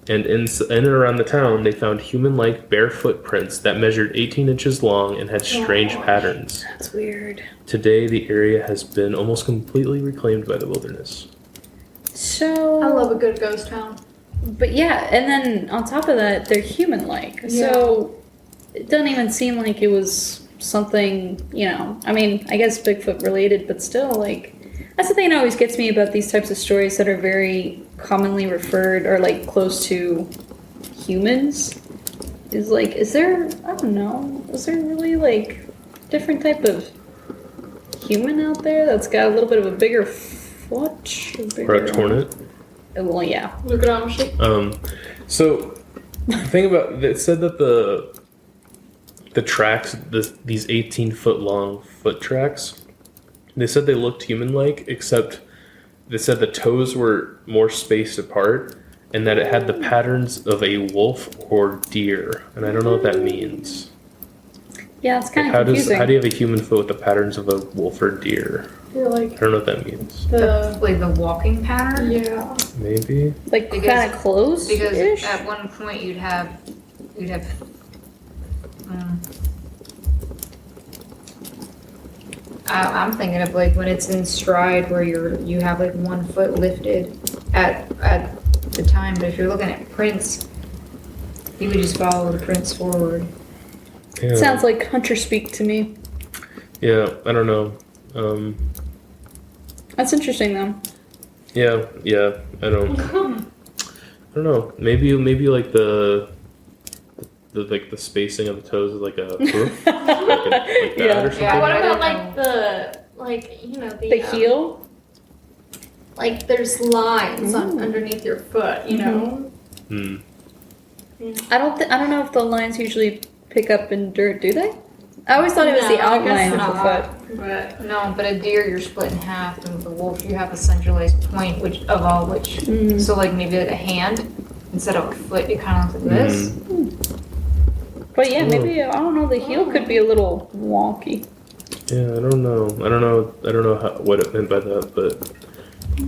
And in and around the town, they found human-like bare footprints that measured 18 inches long and had strange patterns. That's weird. Today, the area has been almost completely reclaimed by the wilderness. So I love a good ghost town. But yeah, and then on top of that, they're human-like. Yeah. So it doesn't even seem like it was something, I mean, I guess Bigfoot related, but still, like, that's the thing that always gets me about these types of stories that are very commonly referred or, like, close to humans. Is, like, is there really, like, different type of human out there that's got a little bit of a bigger foot? Or a tornado. Well, yeah. Look at how she. So the thing about it said that the tracks, these 18-foot long foot tracks, they said they looked human-like, except they said the toes were more spaced apart, and that it had the patterns of a wolf or deer, and I don't know what that means. Yeah, it's kind Like, of confusing. how do you have a human foot with the patterns of a wolf or deer? You're I like don't know what that means. Like the walking pattern? yeah. Maybe. Like Because- kind of close. Because at one point you'd have I'm thinking of like when it's in stride where you have like 1 foot lifted at the time, but if you're looking at prints, you would just follow the prints forward. Yeah. Sounds like hunter speak to me. Yeah, I don't know. That's interesting though. Yeah, I don't know. Maybe like the like the spacing of the toes is like a hoof, like that Yeah. or something. Yeah. What I about don't like the The heel. Like there's lines on underneath your foot, you know. Hmm. I don't know if the lines usually pick up in dirt, do they? I always thought it was the No, I guess outline of the not. foot. But No, but a deer you're split in half, and with a wolf you have a centralized point, so like maybe like a hand instead of a foot, it kind of looks like this. But yeah, maybe I don't know. The heel could be a little wonky. Yeah, I don't know. I don't know what it meant by that, but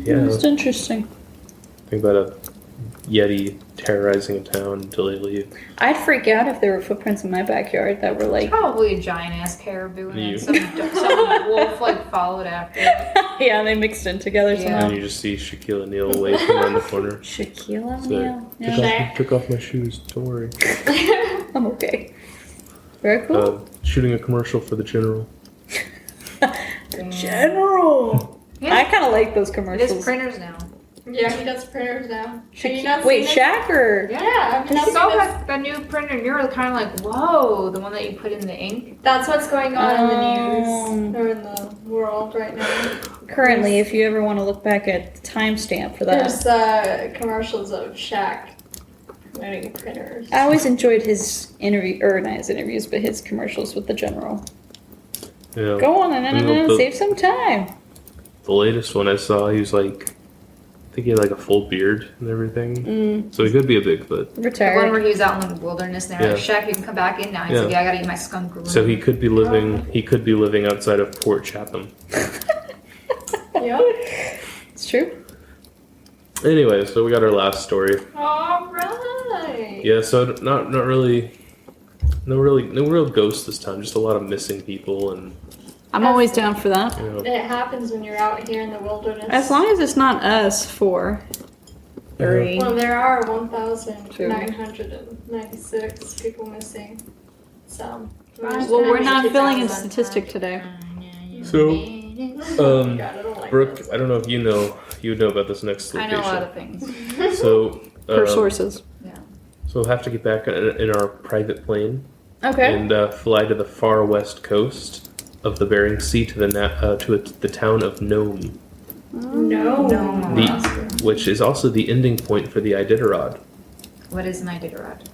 yeah, It's interesting. think about a yeti terrorizing a town until they leave. I'd freak out if there were footprints in my backyard that were like, Probably a giant ass caribou, and You. then some wolf like followed after it. yeah, they mixed in together Yeah. And somehow. you just see Shaquille O'Neal waving around the corner. Shaquille It's O'Neal. like, Yeah. took off my shoes. Don't worry. I'm okay. Very cool. Shooting a commercial for the general. General. Yeah. I kind of like those It is commercials. printers now. yeah, he does printers now. Have you Shaq- not Wait, seen it? Shaq or? Yeah, have you I not saw seen this? that new printer, and you were kind of like, whoa, the one that you put in the ink. That's what's going on in the Oh. news or in the world right now. Currently, if you ever want to look back at the timestamp for that. There's commercials of Shaq promoting printers. I always enjoyed his interview, or not his interviews, but his commercials with the general. Yeah. Go on, the- save some time. The latest one I saw, he was like, I think he had like a full beard and everything. So he could be a Bigfoot. The one Retired. where he was out in the wilderness, and they're like, Shaq, you can come back in now. He's Yeah. like, yeah, I gotta eat my skunk room. So he could be living. He could be living outside of Port Chatham. Yep. It's true. Anyway, so we got our last story. All right. Yeah. So not really. No real ghosts this time. Just a lot of missing people and I'm always down for that. you know. It happens when you're out here in the wilderness. As long as it's not us four. Three. Well, there are 1,996 people missing. So. Well, we're not filling in statistic today. So, God, I don't like Brooke, this. I don't know if you know about this next I location. know a lot of things. So, Per sources. so we'll have to get back in our private plane Okay. and fly to the far west coast of the Bering Sea to the town of Nome, No. which is also the ending point for the Iditarod, What is an Iditarod?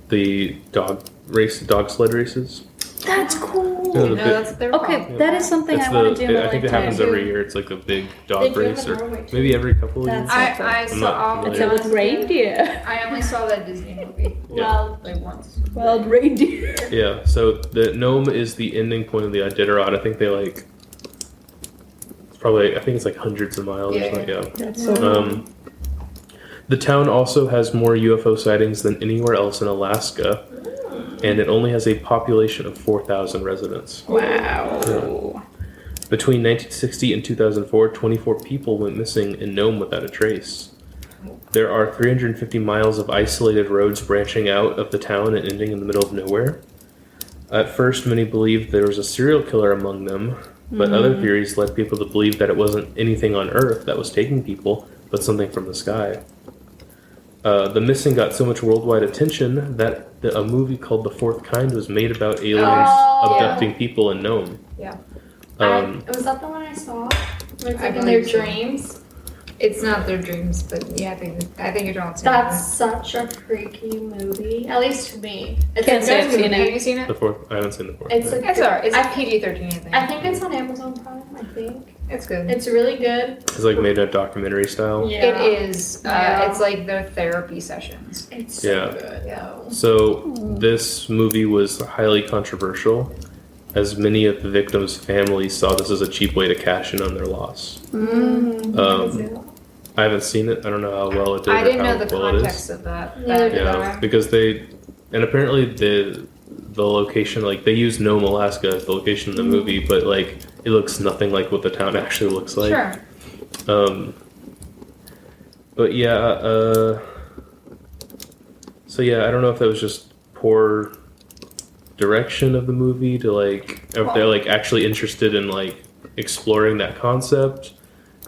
the dog sled races. That's cool. Yeah, the No, big- that's what they're Okay, called. that is something It's I want to do in my I think it lifetime. happens every year. It's like a big They dog do it race, in or Norway, too. maybe every couple of years. That's- I I'm saw. not It's familiar. a reindeer. I only saw that Disney movie Well, like once. Wild reindeer. Yeah, so the Nome is the ending point of the Iditarod. I think they like. It's probably. I think it's like hundreds of miles. Yeah. Or something. Yeah. That's so cool. The town also has more UFO sightings than anywhere else in Alaska, and it only has a population of 4,000 residents. Wow. Between 1960 and 2004, 24 people went missing in Nome without a trace. There are 350 miles of isolated roads branching out of the town and ending in the middle of nowhere. At first, many believed there was a serial killer among them, but other theories led people to believe that it wasn't anything on Earth that was taking people, but something from the sky. The missing got so much worldwide attention that a movie called The Fourth Kind was made about aliens Oh, abducting people in Nome. Yeah. Was that the one I saw? Where it's I like in their believe so. dreams. It's not their dreams, but yeah, I think you're talking. That's such a freaky movie. At least to me. It's Can't a say good I've seen movie. it. Have you seen The it? fourth. I haven't seen the fourth. It's yet. a It's alright. It's I- PG-13, I think. I think it's on Amazon Prime. I think It's good. it's really good. It's like made a documentary style. Yeah, It is. Yeah. It's like their therapy sessions. It's so Yeah. good. Yeah. So this movie was highly controversial, as many of the victims' families saw this as a cheap way to cash in on their loss. I haven't seen it. I don't know how well it did. I or didn't how know the well it is. context of that. Neither did Yeah, because and apparently the location, like they use Nome, Alaska as the location in the movie, but like it looks nothing like what the town actually looks like. Sure. But yeah, so yeah, I don't know if that was just poor direction of the movie to like, if they're like actually interested in like exploring that concept.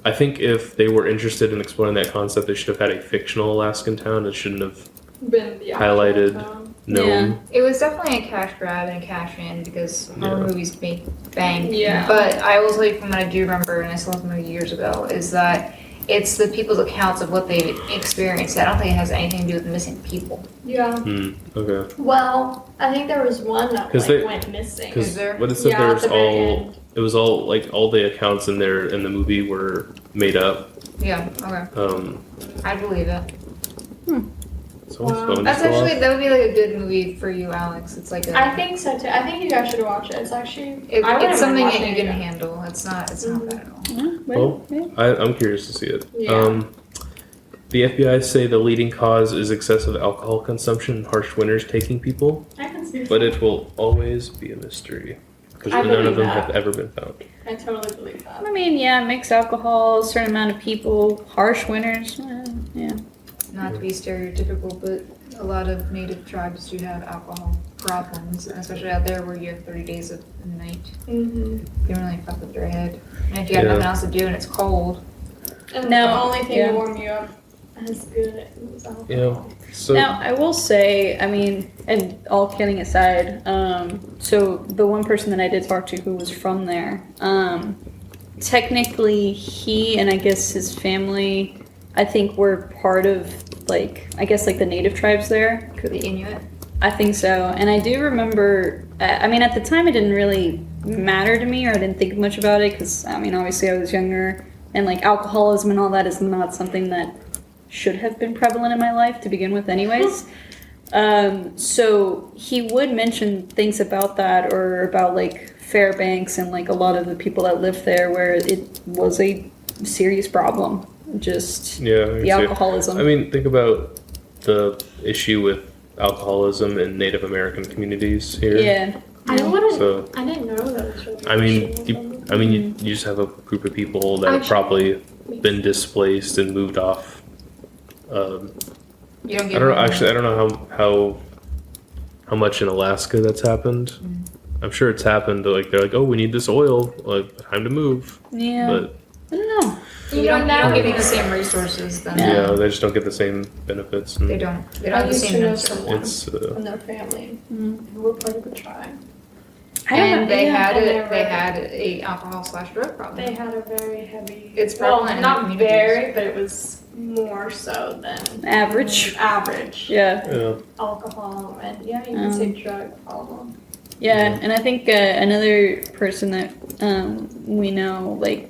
I think if they were interested in exploring that concept, they should have had a fictional Alaskan town. It shouldn't have Been the highlighted actual town. Nome. It was definitely a cash grab and a cash in because horror Yeah. movies make bank. Yeah. But I will tell you from what I do remember, and I saw this movie years ago, is that it's the people's accounts of what they experienced. I don't think it has anything to do with missing people. Yeah. Okay. Well, I think there was one that 'Cause like they- went missing. Because there? what it said Yeah, there at was the very all end. it was all like all the accounts in there in the movie were made up. Yeah. Okay. I believe it. Someone's Wow. phone That's just fell actually off. that would be like a good movie for you, Alex. It's like a. I think so too. I think you guys should watch it. It's actually I It's something that you can can handle. It's not. It's not bad at all. Well, I'm curious to see it. Yeah. The FBI say the leading cause is excessive alcohol consumption and harsh winters taking people, I can see. but it will always be a mystery because I none of believe them that. have ever been found. I totally believe that. I mean, yeah, mixed alcohol, a certain amount of people, harsh winters. Yeah. Not to be stereotypical, but a lot of native tribes do have alcohol problems, and especially out there where you have 30 days of night. Mm-hmm. You can really fuck with your head. And if you have Yeah. nothing else to do and it's cold, And No, the only thing yeah. to warm you up is good is alcohol. Yeah. So Now, I will say, I mean, and all kidding aside, so the one person that I did talk to who was from there, technically he and I guess his family, I think were part of, like, I guess like the native tribes there. the Inuit. I think so. And I do remember, I mean, at the time it didn't really matter to me or I didn't think much about it because, I mean, obviously I was younger and like alcoholism and all that is not something that should have been prevalent in my life to begin with anyways. So he would mention things about that or about like Fairbanks and like a lot of the people that lived there where it was a serious problem. Just yeah, I the can see it. alcoholism. I mean, think about the issue with alcoholism in Native American communities here. yeah. I wouldn't. So I didn't know that was really. I mean, an issue you, with I mean, them. you just have a group of people that have Actually- probably been displaced and moved off. You don't I get don't know. Actually, I don't know how much in Alaska that's happened. I'm sure it's happened. Like they're like, oh, we need this oil. Like time to move. Yeah. But I don't know. You don't get the same resources then. yeah, they just don't get the same benefits. And They don't. They I don't have the used to same know benefits. someone It's from their family who were part of the tribe. I don't And know. they yeah. had and it. they They were- had a alcohol/drug problem. They had a very heavy. It's well, prevalent in not communities. very, but it was more so than Average. average Yeah. yeah. alcohol and you can say drug problem. Yeah, and I think another person that we know, like,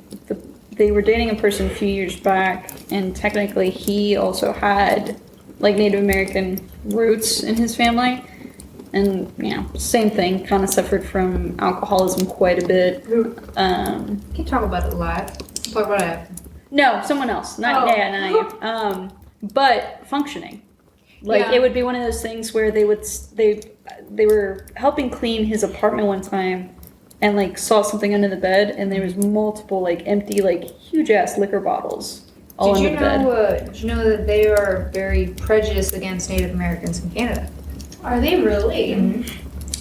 they were dating a person a few years back, and technically he also had, like, Native American roots in his family. And, you know, same thing, kind of suffered from alcoholism quite a bit. You can talk about it live. Talk about it. No, someone else. Not, Oh. yeah, not you. But functioning. Like, Yeah. it would be one of those things where they were helping clean his apartment one time and, like, saw something under the bed, and there was multiple, like, empty, like, huge-ass liquor bottles all Did under you the bed. know? Did you know that they are very prejudiced against Native Americans in Canada? Are they really?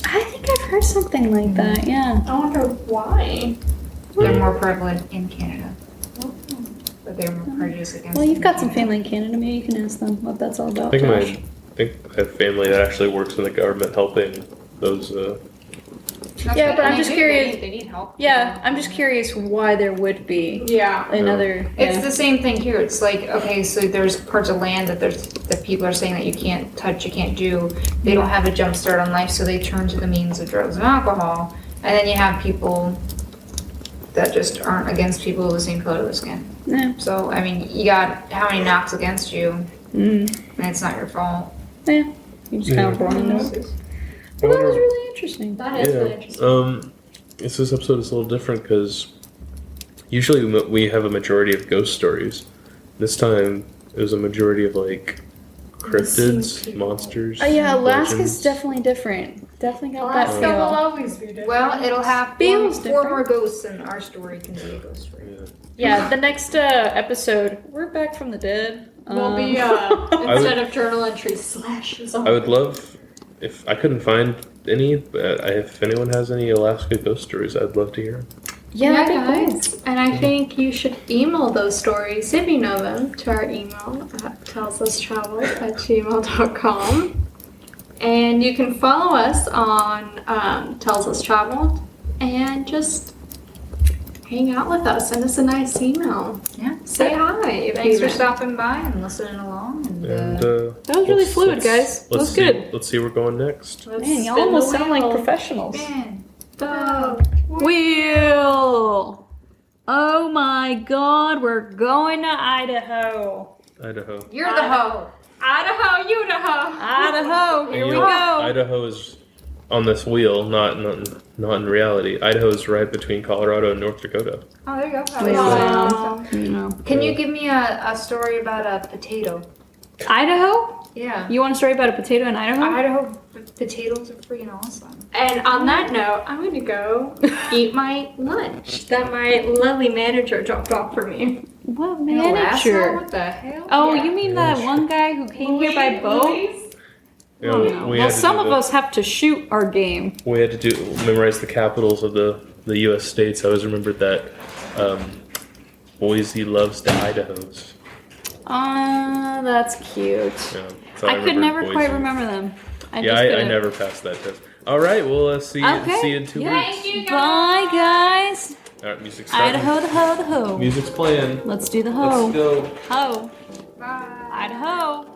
I think I've heard something like that, yeah. I wonder why. They're more prevalent in Canada, but they're more prejudiced against. Well, you've in got some Canada. family in Canada. Maybe you can ask them what that's all about. I think Josh. I have family that actually works in the government helping those That's Yeah, what but I'm they just do. curious- They need help. Yeah, I'm just curious why there would be Yeah. another. It's yeah. the same thing here. It's like, okay, so there's parts of land that people are saying that you can't touch, you can't do. They don't have a jump start on life, so they turn to the means of drugs and alcohol. And then you have people that just aren't against people with the same color of the skin. Yeah. So, I mean, you got how many knocks against you, and it's not your fault. Yeah. You just kind of born into it. Well, that was really interesting. That is really interesting. This episode is a little different because usually we have a majority of ghost stories. This time it was a majority of like cryptids, monsters. Oh yeah, Alaska's legends. definitely different. Definitely got Alaska that will feel. always be different. Well, it'll have Feels four different. more ghosts, and our story can be a ghost story. Yeah, the next episode, we're back from the dead. We'll be instead of journal entries slash I would love if I couldn't find any, but if anyone has any Alaska ghost stories, I'd love to hear them. Yeah, that'd be cool. guys. And I think you should email those stories, if you know them, to our email at taleslesstraveled@gmail.com. And you can follow us on Tells Us Traveled and just hang out with us. Send us a nice email. Yeah. Say hi. If Thanks for you stopping by and listening along. And, And That was really fluid, guys. That was see, good. Let's see where we're going next. Man, y'all almost sound like professionals. man, Wheel! Oh my god, we're going to Idaho. Idaho. you're the hoe. Idaho, Idaho. Idaho, here And we you know, go. Idaho is on this wheel, not in reality. Idaho is right between Colorado and North Dakota. Oh, there you go. Can you give me a story about a potato? Idaho? Yeah. You want a story about a potato in Idaho? Idaho potatoes are freaking awesome. And on that note, I'm going to go eat my lunch that my lovely manager dropped off for me. What In Alaska? manager? What the hell? Oh, Yeah. you mean that one guy who came here by boat? You know, we Well, had to some do of us have to shoot our game. We had to memorize the capitals of the U.S. states. I always remembered that Boise loves the Idahos. That's cute. Yeah, so I could remembered never quite Boise. remember them. I couldn't. never passed that test. All right, well, see you in 2 weeks. Bye, guys. All right, music's starting. Idaho, the ho, the ho. Music's playing. Let's do the Let's ho. go. Ho. Bye. Idaho.